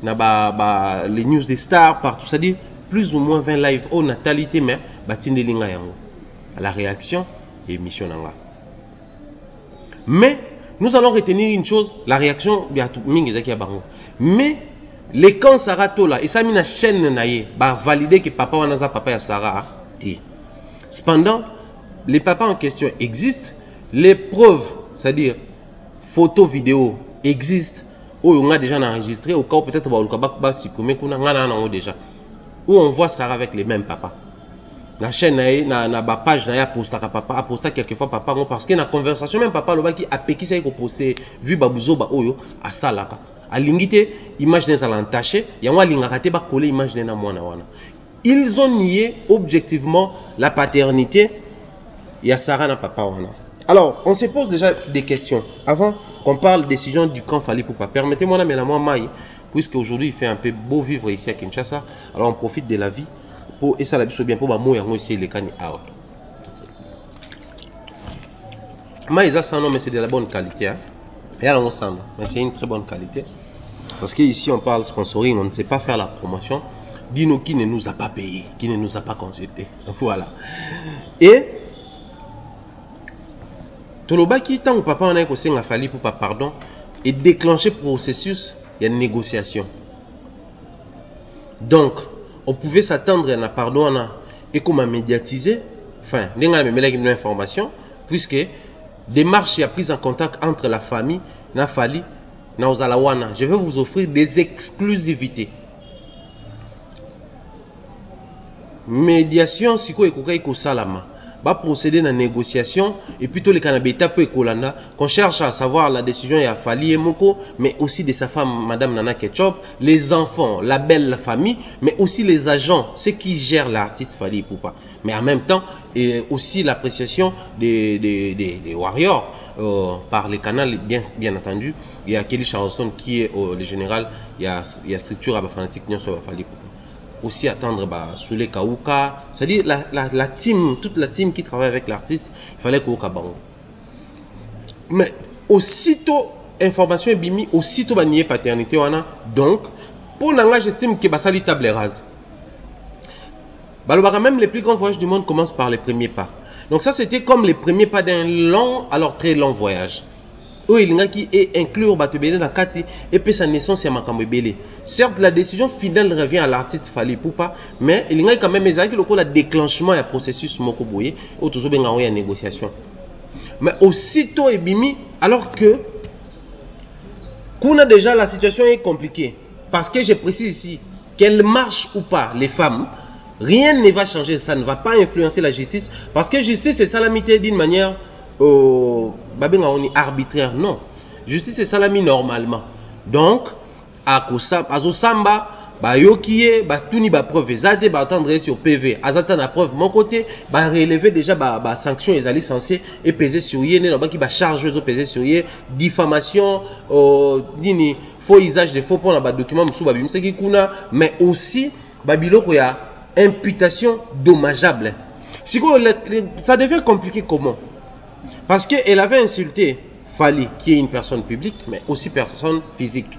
na les news des stars partout, c'est-à-dire plus ou moins 20 lives au natalité mais batinde linga yango. La réaction et émission nanga. Mais nous allons retenir une chose, la réaction mais les camps Sarato là, et ça mina chaîne naie, bah valider que papa wanaza papa ya Sarah ti. Cependant, les papas en question existent, les preuves, c'est-à-dire photos, vidéos existent. on a déjà enregistré au cas où peut-être va supprimer déjà. Où on voit Sarah avec les mêmes papas. La chaîne na page na posta papa a posté quelquefois papa parce que na conversation même papa loba qui a péki ça ko poster vu babuzo ba oyo a salaka a lingité image des alantaché ya wa lingaka te ba coller image na mwana wana. Ils ont nié objectivement la paternité ya Sarah na papa wana. Alors, on se pose déjà des questions avant qu'on parle décision du camp Fally Ipupa. Permettez-moi mais la moi maille puisque aujourd'hui il fait un peu beau vivre ici à Kinshasa. Alors on profite de la vie. Et ça la vie bien pour moi aussi les cani out. Maïsa sans nom mais c'est de la bonne qualité. Et alors on sent mais c'est une très bonne qualité parce que ici on parle sponsoring, on ne sait pas faire la promotion. Dis-nous qui ne nous a pas payé, qui ne nous a pas consulté. Voilà. Et Toloba qui tant papa on a que a Fally Ipupa pardon et déclencher processus il y a une négociation. Donc on pouvait s'attendre à un pardon et comme à médiatiser, enfin, il y a une information, puisque démarche et prise en contact entre la famille, na Fally, na Ozalawana. Je vais vous offrir des exclusivités. Médiation, si vous avez salama, va procéder à la négociation et plutôt les canabéta peu kolanda qu'on cherche à savoir la décision ya Fally et Moko, mais aussi de sa femme Madame Nana Ketchup, les enfants, la belle famille, mais aussi les agents, ceux qui gèrent l'artiste Fally Ipupa. Mais en même temps, et aussi l'appréciation des warriors par les canaux, bien entendu. Il y a Kelly Charleston qui est le général, il y a structure à fanatique sur Fally Ipupa. Aussi attendre Soule Kauka, c'est-à-dire la team, toute la team qui travaille avec l'artiste, il fallait Kauka Bango. Mais aussitôt information est bimi, aussitôt banier paternité wana. Donc pour l'engagement j'estime que basali table rase. Même les plus grands voyages du monde commencent par les premiers pas. Donc ça c'était comme les premiers pas d'un long, alors très long voyage. Où il y a qui est inclure Batubele dans Kati et puis sa naissance c'est Makambebele. Certes, la décision finale revient à l'artiste Fally Ipupa, mais il y a quand même le déclenchement et le processus Mokoboye ou toujours bien en négociation. Mais aussitôt Ebimi, alors que qu'on a déjà la situation est compliquée, parce que je précise ici qu'elle marche ou pas les femmes, rien ne va changer, ça ne va pas influencer la justice, parce que justice c'est salamité d'une manière arbitraire, non. Justice est salami normalement. Donc, à Samba, yokie, tuni preuve, zade, attendre sur PV, azata na preuve, mon côté, relever déjà sanction, ils allaient censés et peser sur yé, qui charge de peser sur yé, diffamation, faux usage de faux points, document, mais aussi, biloko ya imputation dommageable. Ça devient compliqué comment? Parce qu'elle avait insulté Fally, qui est une personne publique, mais aussi personne physique.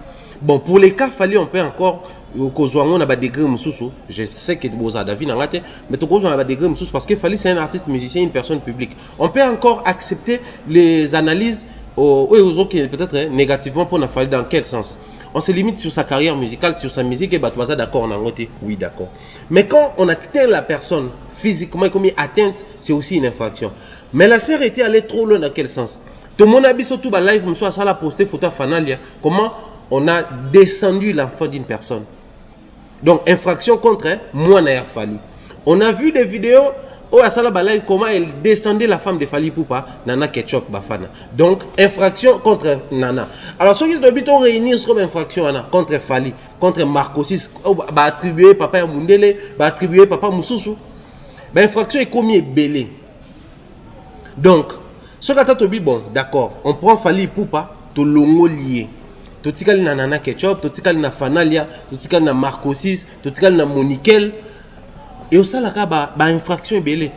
Bon, pour les cas, Fally, on peut encore, je sais que vous avez David, mais on a des parce que Fally, c'est un artiste musicien, une personne publique. On peut encore accepter les analyses peut-être négativement pour Fally, dans quel sens? On se limite sur sa carrière musicale, sur sa musique, et Batouaza, d'accord, on a noté, oui, d'accord. Mais quand on atteint la personne physiquement, comme atteinte, c'est aussi une infraction. Mais la sœur était allée trop loin dans quel sens? Tout le monde a vu surtout dans live, monsieur Asala posté photo Fanalia. Comment on a descendu l'enfant d'une personne? Donc infraction contre moi Nair Fally. On a vu des vidéos où Asala live comment elle descendait la femme de Fally Ipupa, Nana Ketchup Bafana. Donc infraction contre Nana. Alors ceux qui doivent réunir sur infraction contre Fally, contre Marcosis, attribuer papa Mundele, attribuer papa Moussoussou. Infraction est commis belé. Donc, ce que bon, d'accord, on prend Fally Ipupa, tout l'ongo lié. Tout ce na Nana Ketchup, tout ce na Fanalia, tout ce na Marcosis, tout ce na Monikel. Et au salaka, infraction est belé.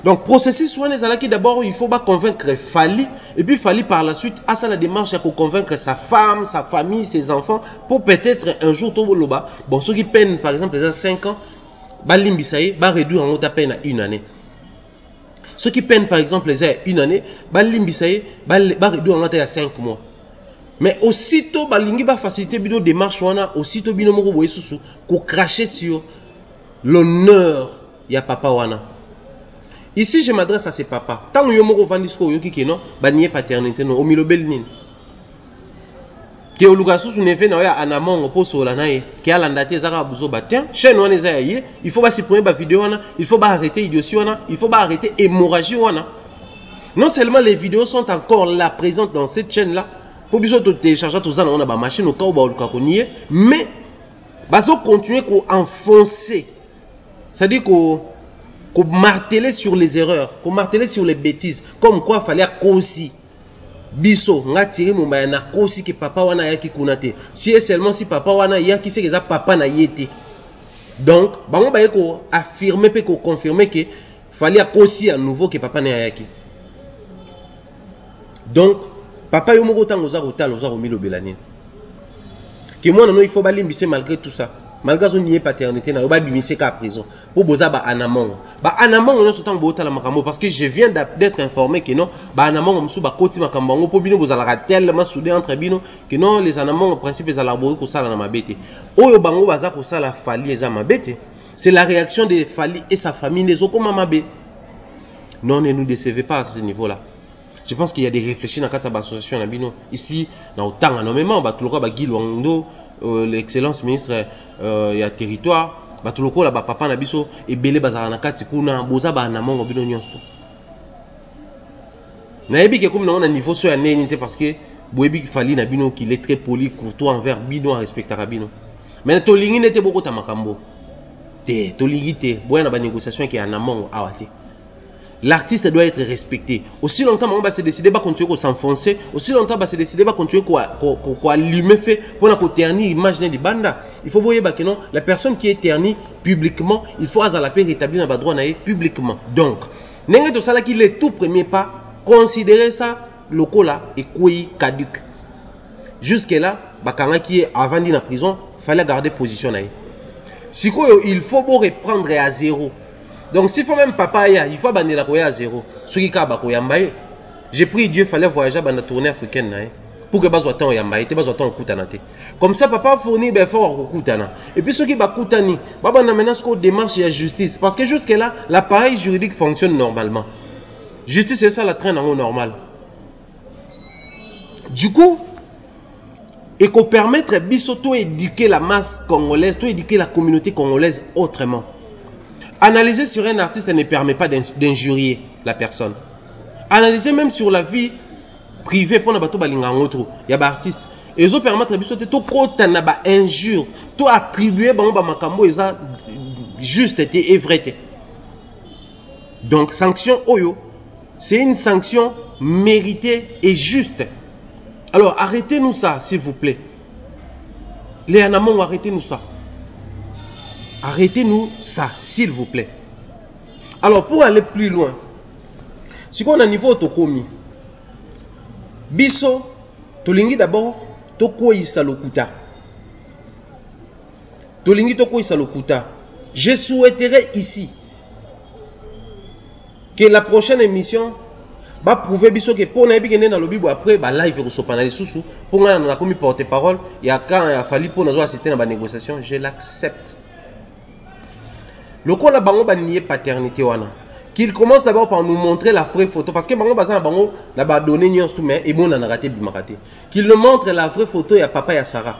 Donc, processus soin qui d'abord, il faut convaincre Fally, et puis Fally par la suite, à ça la démarche, il faut convaincre sa femme, sa famille, ses enfants, pour peut-être un jour, bon, ceux qui peinent, par exemple, déjà 5 ans, limbisaye, réduire en haute peine à 1 année. Ceux qui peinent par exemple les une année, limbisaye, réduire en haute à 5 mois. Mais aussitôt, balingi ba faciliter bino démarche wana, aussitôt bino moko boye susu, ko cracher sur l'honneur ya papa wana. Ici, je m'adresse à ces papas. Tant que yo moko vandisco yo ki non, banié paternité non, omilobel nin. ke oluka susu nefe na oya anamongo po sola na ye ke alanda te ezaka buzo ba tiens chaîne wana eza ya ye il faut ba supprimer ba vidéo wana il faut ba arrêter idiotie wana il faut ba arrêter hémorragie wana. Non seulement les vidéos sont encore là présentes dans cette chaîne là pour biso to télécharger tout ça on a ba machine au cas où ba oluka ko nier mais bazo continuer ko enfoncer, c'est-à-dire ko marteler sur les erreurs, ko marteler sur les bêtises, comme quoi fallait aussi biso nga tiri mumba na kosi ke papa wana yaki kunate si et seulement si papa wana yaki c'est que ça papa na yete. Donc bango ba ko affirmer pe ko confirmer que fallait kosi à nouveau que papa na yaki. Donc papa yo moko tango za kotala za komilo belani que moi non il faut balimbise malgré tout ça, malgré son nier paternité na ba bimise ka prison pour boza ba anamongo non sotan bota la makambo parce que je viens d'être informé que non ba anamongo musu ba koti makambo ngo po bino bozala tellement soudé entre bino que non les anamongo en principe za labori ko sala na mabete oyo bango baza ko sala fali eza mabete. C'est la réaction de Fali et sa famille les okoma mabe. Non, ne nous décevez pas à ce niveau là. Je pense qu'il y a des réflexions dans cette association ici dans autant énormément l'excellence ministre il y a territoire batuloko la papa na biso et belé bazara na kati kuna boza ba na mongo bino nyonso na yebi ke comme on a niveau sur neni parce que boyebi Fali na bino qu'il est très poli courtois envers bino respecter bino mais to lingi nete boko ta makambo te to lingi te boya na ba négociation qui en mongo awati. L'artiste doit être respecté. Aussi longtemps on va se décider pas continuer à s'enfoncer, aussi longtemps on va se décider pas continuer à allumer fait pour la ternir l'image des banda. Il faut voir que non, la personne qui est ternie publiquement, il faut à la paix rétablir dans le droit publiquement. Donc, n'engagez tout ça là qu'il est tout premier pas, considérer ça le coup là et quoi caduc. Jusque là, bakanga qui est avant d'aller en prison, fallait garder position là. Si il faut reprendre à zéro. Donc s'il faut même papa il faut abandonner la koya à zéro. J'ai pris Dieu, fallait voyager dans la tournée africaine pour que bazo temps yambaye te bazo temps kutana te. Comme ça papa fournit ben fort kutana. Et puis ceux qui ba kutani, baba na maintenant ce qu'on démarche la justice parce que jusque là l'appareil juridique fonctionne normalement. Justice c'est ça la traîne en haut normal. Du coup et qu'on permettre bisoto éduquer la masse congolaise, tout éduquer la communauté congolaise autrement. Analyser sur un artiste ne permet pas d'injurier la personne. Analyser même sur la vie privée pour nabato balinga ngotro, il y a ba artiste. Et ils ont permettre bisoto to kota na ba injure, to attribuer bango ba makambo eza juste et vrai. Donc sanction oyo, c'est une sanction méritée et juste. Alors arrêtez-nous ça s'il vous plaît. Les anamongo arrêtez-nous ça. Arrêtez-nous ça, s'il vous plaît. Alors, pour aller plus loin, si on a un niveau tokomi, biso, tolingi d'abord, toko isa lokuta. Tolingi toko isa lokuta. Je souhaiterais ici que la prochaine émission va prouver biso que pour nabi gene na lobi bo après ba live ko sopana les sous pour nga na komi porte-parole, il y a quand il a fallu pour nous assister dans la négociation, je l'accepte. Le coup la bango banier paternité wana qu'il commence d'abord par nous montrer la vraie photo parce que bango bazan bango la ba donner nion soumet et bon na raté bimakate qu'il nous montre la vraie photo ya papa ya Sarah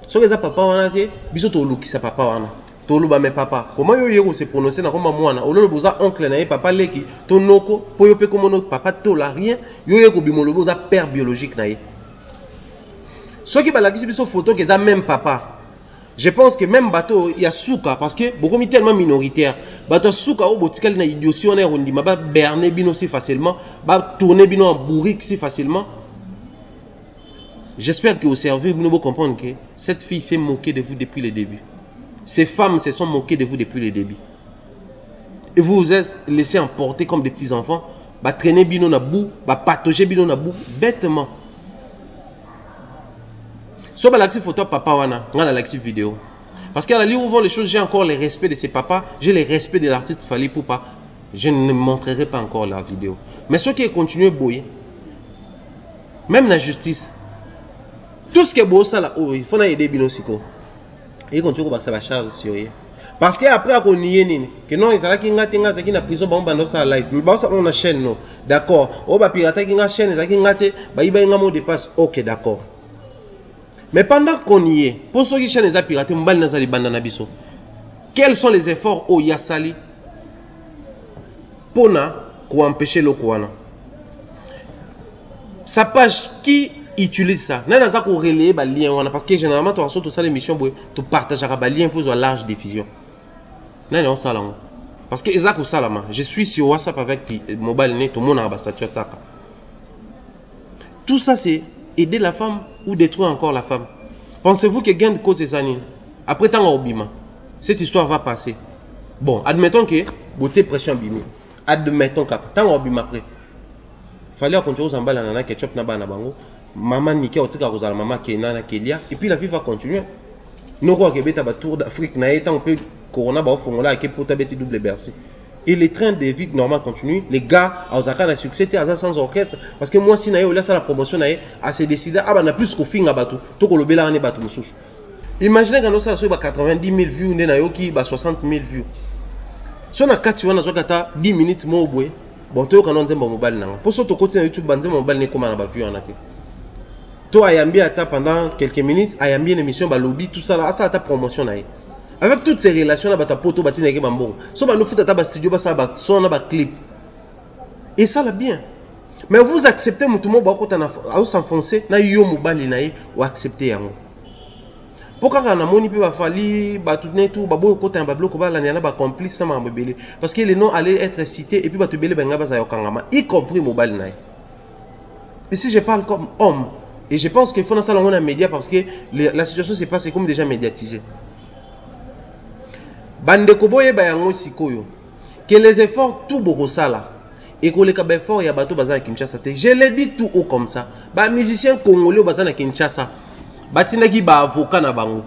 so que ça papa wana te biso to lukisa papa wana to luba me papa comment yo yeko se prononcer na koma mwana ololo boza oncle na ye papa leki to noko po yo pe comme notre papa to la rien yo yeko bimolo boza père biologique na ye so ki balakisi biso photo que ça même papa. Je pense que même bateau il y a souka parce que beaucoup mis tellement minoritaire bateau souka au botikal na idiotie on est on dit ma ba berner bino si facilement ba tourner bino en bourrique si facilement. J'espère que vous servez vous comprendre que cette fille s'est moquée de vous depuis le début. Ces femmes se sont moquées de vous depuis le début. Et vous vous êtes laissé emporter comme des petits enfants, ba traîner bino na boue, ba patauger bino na boue bêtement. So ba l'axi photo papa wana, ngana l'axi vidéo. Parce qu'à la lieu où vont les choses, j'ai encore le respect de ses papas, j'ai le respect de l'artiste Fali Poupa. Je ne montrerai pas encore la vidéo. Mais ceux qui continuent à boyer, même la justice, tout ce qui est beau ça là, il faut aider Binosiko. Et continue à faire charge sur eux. Parce qu'après, on y est, que non, ils ont qui na prison, on ça live. Mais on a chaîne, non. D'accord. On va pirater qui na chaîne, ils ont qui ngate, bah il va y avoir de passe. Ok, d'accord. Mais pendant qu'on y est, pour ceux qui cherchent les piratés, quels sont les efforts au Yassali pour empêcher le Kouana? Sa page qui utilise ça? N'a pas relayer les liens parce que généralement tu as tout ça l'émission tu partages les liens pour une large diffusion. N'a pas ça là. Parce que je suis sur WhatsApp avec mobile tout le monde a un statut. Tout ça c'est aider la femme ou détruire encore la femme. Pensez-vous que gain de cause ces années après tant obima, cette histoire va passer. Bon, admettons que beauté pression bimi. Admettons que tant obima après. Fallait continuer aux emballes nana ketchup na bana bango. Maman Nike otika kozala maman Kenana Kelia et puis la vie va continuer. Nous quoi que beta ba tour d'Afrique na étant on peut corona ba fongola ke pota beti double bercy. Et les trains de vie normal continuent. Les gars, à Osaka, le succès était sans orchestre. Parce que moi, si naïe, là, ça la promotion naïe, à se décider, ah bah, on a plus qu'au fin à bateau. Tout qu'on le béla, on est bateau. Imaginez quand on a 90 000 vues, on a 60 000 vues. Si on a 4 on a 10 minutes, moi, bon, tu as un mobile. Pour ça, tu continues YouTube, tu as un mobile, comment on a vu en athée. Tu as bien pendant quelques minutes, tu as bien une émission, lobby, tout ça, là, ça a ta promotion naïe. Avec toutes ces relations, là, ta poto, bâti n'est pas bon. So, nous faisons ta studio, ça va son clip. Et ça, là, bien. Mais vous acceptez, tout le monde, à s'enfoncer, na yo mobile, naï, ou accepter yango. Pourquoi on a moni peut falli, tout tout, babo côté un bablo, koba, l'année, ba complice, ça m'a embêté. Parce que les noms allaient être cités, et puis, tu belé, benga, baza yokangama, y compris mobile, naï. Ici, je parle comme homme. Et je pense qu'il faut dans ça, on a média, parce que la situation s'est passée comme déjà médiatisée. Bande koboye bayango sikoyo que les efforts tout beaucoup ça là et que les efforts ya bato bazana Kinshasa. Je l'ai dit tout haut comme ça. Ba musiciens congolais bazana Kinshasa. Batinaki ba avocat na bango.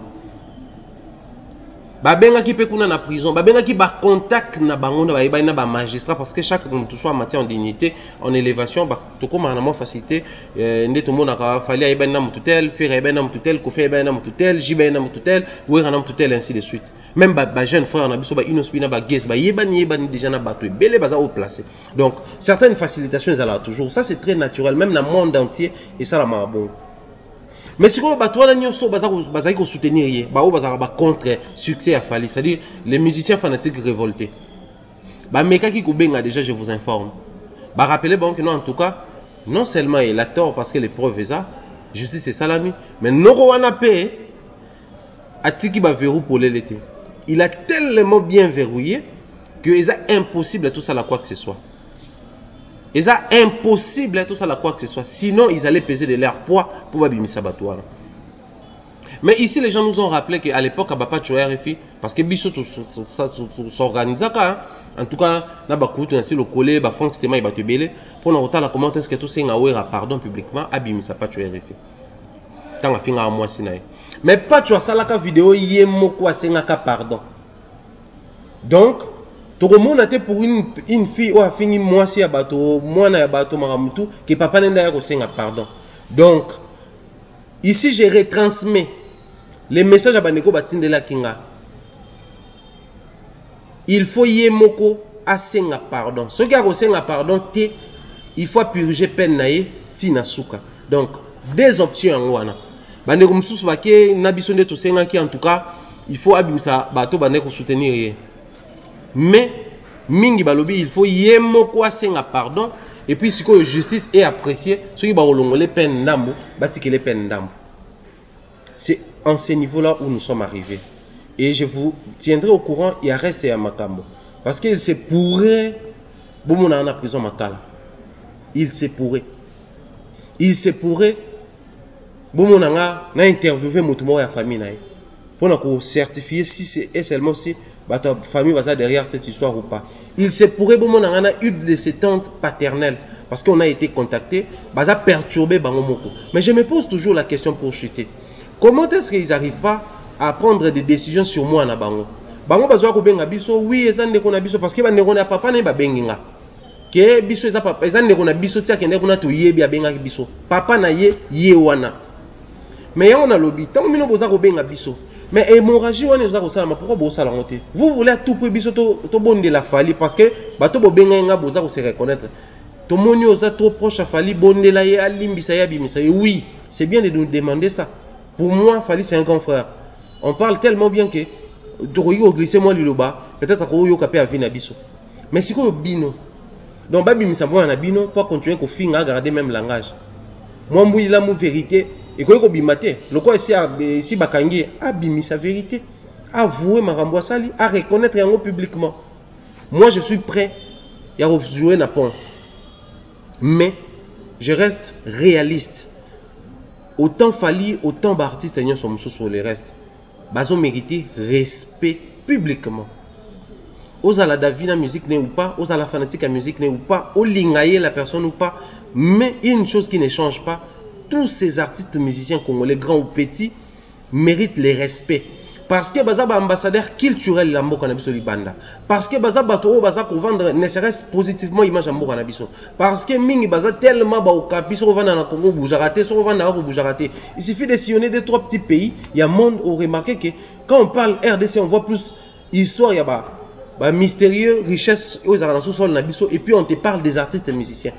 Ba benga ki pe kuna na prison, ba benga ki ba contact na bango na ba magistrat parce que chaque mutu soit en matière en dignité, en élévation, ba to comme na mo facilité ndé tout monde a fallu ayeba na mutu tel, faire ayeba na mutu tel, ko faire ayeba na mutu tel, jiba na mutu tel, ou na mutu tel ainsi de suite. Même ba jeune frère na biso ba inospina ba guest ba yeba ni déjà na bato belé baza au placé. Donc certaines facilitations elles là toujours. Ça c'est très naturel même dans le monde entier et ça la bon. Mais si on bato na nyoso baza ko soutenir yé, ba o baza ba contre succès à Fally, c'est-à-dire les musiciens fanatiques révoltés. Ba meka ki ko benga déjà je vous informe. Ba rappeler bon que non en tout cas non seulement il a tort parce que les preuves ça, justice c'est salami, mais non wana pe atiki ba verrou pour l'été. Il a tellement bien verrouillé que c'est impossible à tout ça la quoi que ce soit. C'est impossible à tout ça la quoi que ce soit. Sinon, ils allaient peser de leur poids pour abîmer Batouana. Mais ici, les gens nous ont rappelé qu'à l'époque, à Bapa RFI, parce que Bissot s'organise, en tout cas, na bakout na le collé, ba Franck Stéma et Batubele, pour nous retarder la comment est-ce que tout ça a pardon publiquement, abîmer sa pas RFI. Tant à finir à moi sinaï. Mais pas tu as ça la vidéo yé moko asengaka pardon. Donc tout le monde a été pour une fille ou a fini moi si à bateau moi na bateau maramutu que papa nenda ya kosenga pardon. Donc ici je retransmets les messages à baneko batindela kinga. Il faut yé moko asenga pardon. Ce qui a kosenga pardon té il faut purger peine naé tina suka. Donc deux options en wana. Bande comme sous baké nabiso nde to senga ki en tout cas il faut abisa bato bande ko soutenir. Mais mingi balobi il faut yemo ko senga pardon et puis si que justice est appréciée ceux qui ba olongole peine ndambo batikele peine ndambo. C'est en ce niveau là où nous sommes arrivés et je vous tiendrai au courant il reste à Makambo parce qu'il se pourrait bomona na prison makala. Il se pourrait bon na interviewé mutumo ya famille na pour na certifier si c'est seulement si ta famille va derrière cette histoire ou pas. Il se pourrait bon na eu de ses tantes paternelles parce qu'on a été contacté baza perturbé bango moko. Mais je me pose toujours la question pour chuter. Comment est-ce qu'ils n'arrivent pas à prendre des décisions sur moi na bango? Bango bazwa ko benga biso oui ezande ko na biso parce que ba ndeko na papa na ba benginga. Que biso eza papa ezande ko na biso tia kende ko na to yebi abenga biso. Papa na ye wana. Mais on a lobby. Tant que nous avons bien biso. Mais hémorragie, on est aux salama. Pourquoi vous allez monter? Vous voulez à tout prix biso to bon de la Fally parce que bato bo benga nga boza ko se reconnaître. To moni oza trop proche à Fally bon de la ye alimbisa ya bimisa. Oui, c'est bien de nous demander ça. Pour moi, Fally c'est un grand frère. On parle tellement bien que tu glisser moi liloba, peut-être que tu capé à Vinabiso. Mais si tu bino, donc babi mi savoir na bino pour continuer ko finga garder même langage. Moi mouille la vérité et ko bimate. Le quoi ici bakangi abimi sa vérité, avouer marambo sali, à reconnaître yango publiquement. Moi je suis prêt à jouer na pont. Mais je reste réaliste. Autant Fally, autant d'artistes sont sur les restes. Ils ont mérité respect publiquement. Aux à la davina musique n'est ou pas, aux à la fanatique à musique n'est ou pas, aux lingaye la personne ou pas. Mais il y a une chose qui ne change pas. Tous ces artistes musiciens congolais, grands ou petits, méritent les respects. Parce que baza ba ambassadeur culturel la mboka na biso libanda. Parce que baza bato o baza ko vendre ne serait-ce positivement image mboka na biso. Parce que mingi baza tellement ba okapi so vendre na Congo boujarate, so vendre na boujarate. Il suffit de sillonner deux trois petits pays, il y a monde au remarqué que quand on parle RDC on voit plus histoire ya ba mystérieux richesse aux dans sous-sol na biso et puis on te parle des artistes et musiciens.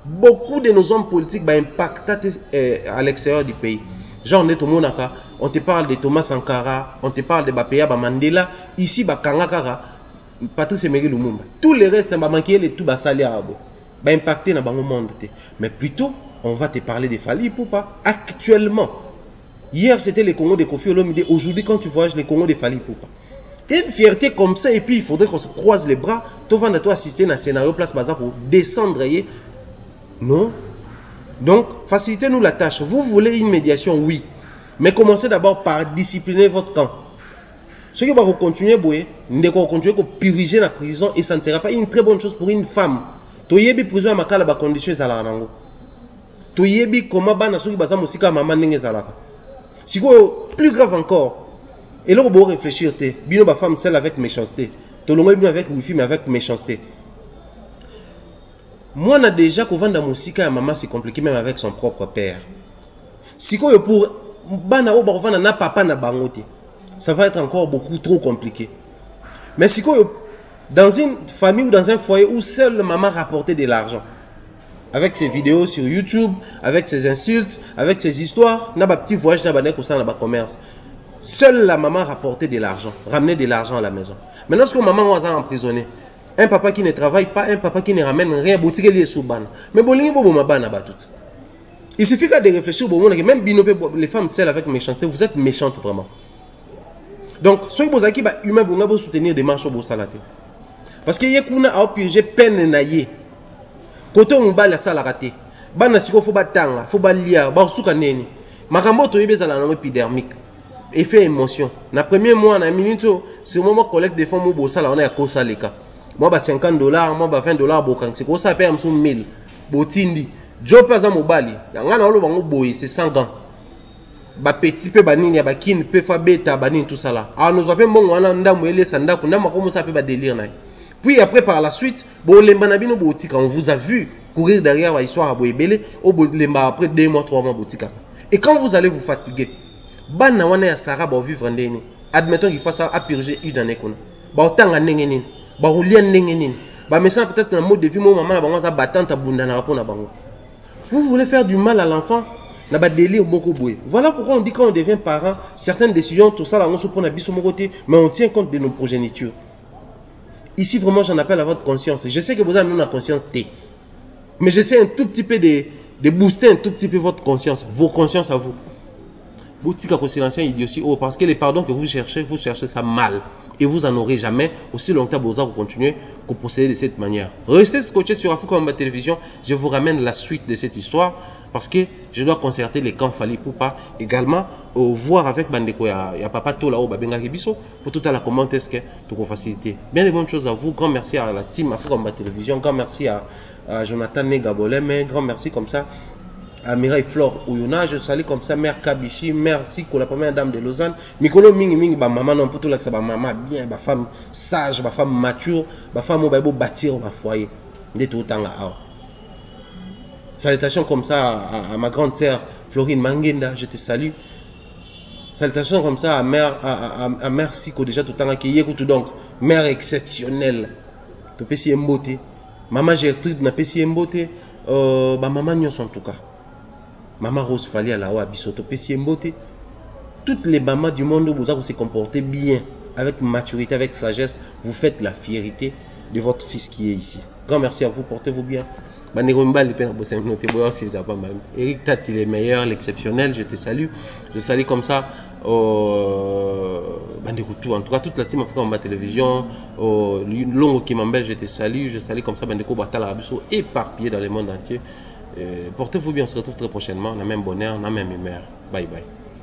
Beaucoup de nos hommes politiques ba impactés à l'extérieur du pays. Genre on te parle de Thomas Sankara, on te parle de Bapaya Mandela, ici Bakangakara, Patrice Emery Lumumba. Tous les restes ba manquer les tout basali arabo. Ba impacter na bango monde. Mais plutôt on va te parler de Fally Ipupa actuellement. Hier c'était les Congo de Koffi Olomide, aujourd'hui quand tu voyages les Congo de Fally Ipupa. Une fierté comme ça et puis il faudrait qu'on se croise les bras, tu vas toi assister à un scénario place bazar pour descendre. Non. Donc, facilitez-nous la tâche. Vous voulez une médiation, oui. Mais commencez d'abord par discipliner votre camp. Ceux qui vont continuer, ne vont continuer à purger la prison et ça ne sera pas une très bonne chose pour une femme. Tu yebi prison à makala ba conditions za la nango. Tu yebi comment bana ceux qui baza musika maman ndenge za la. Si plus grave encore. Et là on doit réfléchir bino ba femme seule avec méchanceté. To longo bino avec wifi mais avec méchanceté. Moi, on a déjà qu'on vend la musique à maman, c'est compliqué même avec son propre père. Si pour bana ou vendre na papa na bangote, ça va être encore beaucoup trop compliqué. Mais si dans une famille ou dans un foyer où seule maman rapportait de l'argent, avec ses vidéos sur YouTube, avec ses insultes, avec ses histoires, na ba petit voyage na ba nek au na ba commerce. Seule la maman rapportait de l'argent, ramenait de l'argent à la maison. Maintenant, ce que maman was emprisonné. Un papa qui ne travaille pas, un papa qui ne ramène rien, boutique lié sous ban. Mais bolingi bobo mabana ba tout. Il suffit de réfléchir au moment que même les femmes seules avec méchanceté, vous êtes méchantes vraiment. Donc, soyez vous qui ba humain bonga bo soutenir des marches au salate. Parce que yekuna a piégé peine naïe. Côté on ba la sala raté. Bana siko faut batanga, faut ba lia, ba suka neni. Makambo to yebeza la épidermique. Effet émotion. Na premier mois na minute, c'est au moment collecte des fonds mo bo sala on a ko saleka. Moi, bah $50, moi, bah $20, c'est quoi ça paye 1000. Botindi. Joe Plaza Mobali. C'est 100 gants. Bah petit peu banini, bah kin, peu fa bêta, banini, tout ça là. Alors nous avons bon, on a un dame, et les sanda, on a commencé à faire délire. Puis après, par la suite, bon, les banabino boutique, on vous a vu courir derrière l'histoire à Boébélé, au bout de après 2 mois, 3 mois boutique. Et quand vous allez vous fatiguer, banna wana ya Sarah, bah vivre ndeni. Admettons qu'il faut ça à purger une année. Bah autant à nengenin. Ba roulian nengenin ba message peut-être un mot de vie mon maman ba nga batante bunda na rapona bango. Vous voulez faire du mal à l'enfant na ba délire beaucoup boy. Voilà pourquoi on dit quand on devient parent certaines décisions tout ça là on se prend à biso mon côté mais on tient compte de nos progénitures. Ici vraiment j'en appelle à votre conscience. Je sais que vous avez une conscience T. Mais j'essaie un tout petit peu de booster un tout petit peu votre conscience, vos consciences à vous. Parce que les pardons que vous cherchez ça mal. Et vous n'en aurez jamais aussi longtemps que vous continuez à procéder de cette manière. Restez scotché sur Africa Combat Télévision. Je vous ramène la suite de cette histoire. Parce que je dois concerter les camps Fally Ipupa. Également, voir avec Bandeko, il y a Papa Tola Babenga Ribiso. Pour tout à la commenter ce que tout pour faciliter. Bien de bonnes choses à vous. Grand merci à la team Africa Combat Télévision. Grand merci à Jonathan Negabolem. Grand merci comme ça à Mireille Flore Ouyona, je salue comme ça Mère Kabichi, merci pour la première dame de Lausanne. Mikolo mingi mingi ba maman non pour tout là ça ba maman bien, ba femme sage, ba femme mature, ba femme ba bâtir ba foyer. Ndé tout tanga a. Salutations comme ça à ma grande sœur Florine Mangenda, je te salue. Salutations comme ça à Mère Siko déjà tout tanga qui écoute donc mère exceptionnelle. To pesi mbote. Maman Gertrude na pesi mbote. Ba maman nyos en tout cas. Maman Rose Fally à la wa bisoto pesi mbote. toutes les mamans du monde, vous allez se comporter bien, avec maturité, avec sagesse. Vous faites la fierté de votre fils qui est ici. Grand merci à vous, portez-vous bien. Eric Tat, il est meilleur, l'exceptionnel, je te salue. Je salue comme ça en tout cas toute la team Africa Mamba Télévision, Longo Kimambel, je te salue. Je salue comme ça Bandeko Batal Rabiso éparpillé dans le monde entier. Portez-vous bien, on se retrouve très prochainement. On a même bonheur, on a même humeur. Bye bye.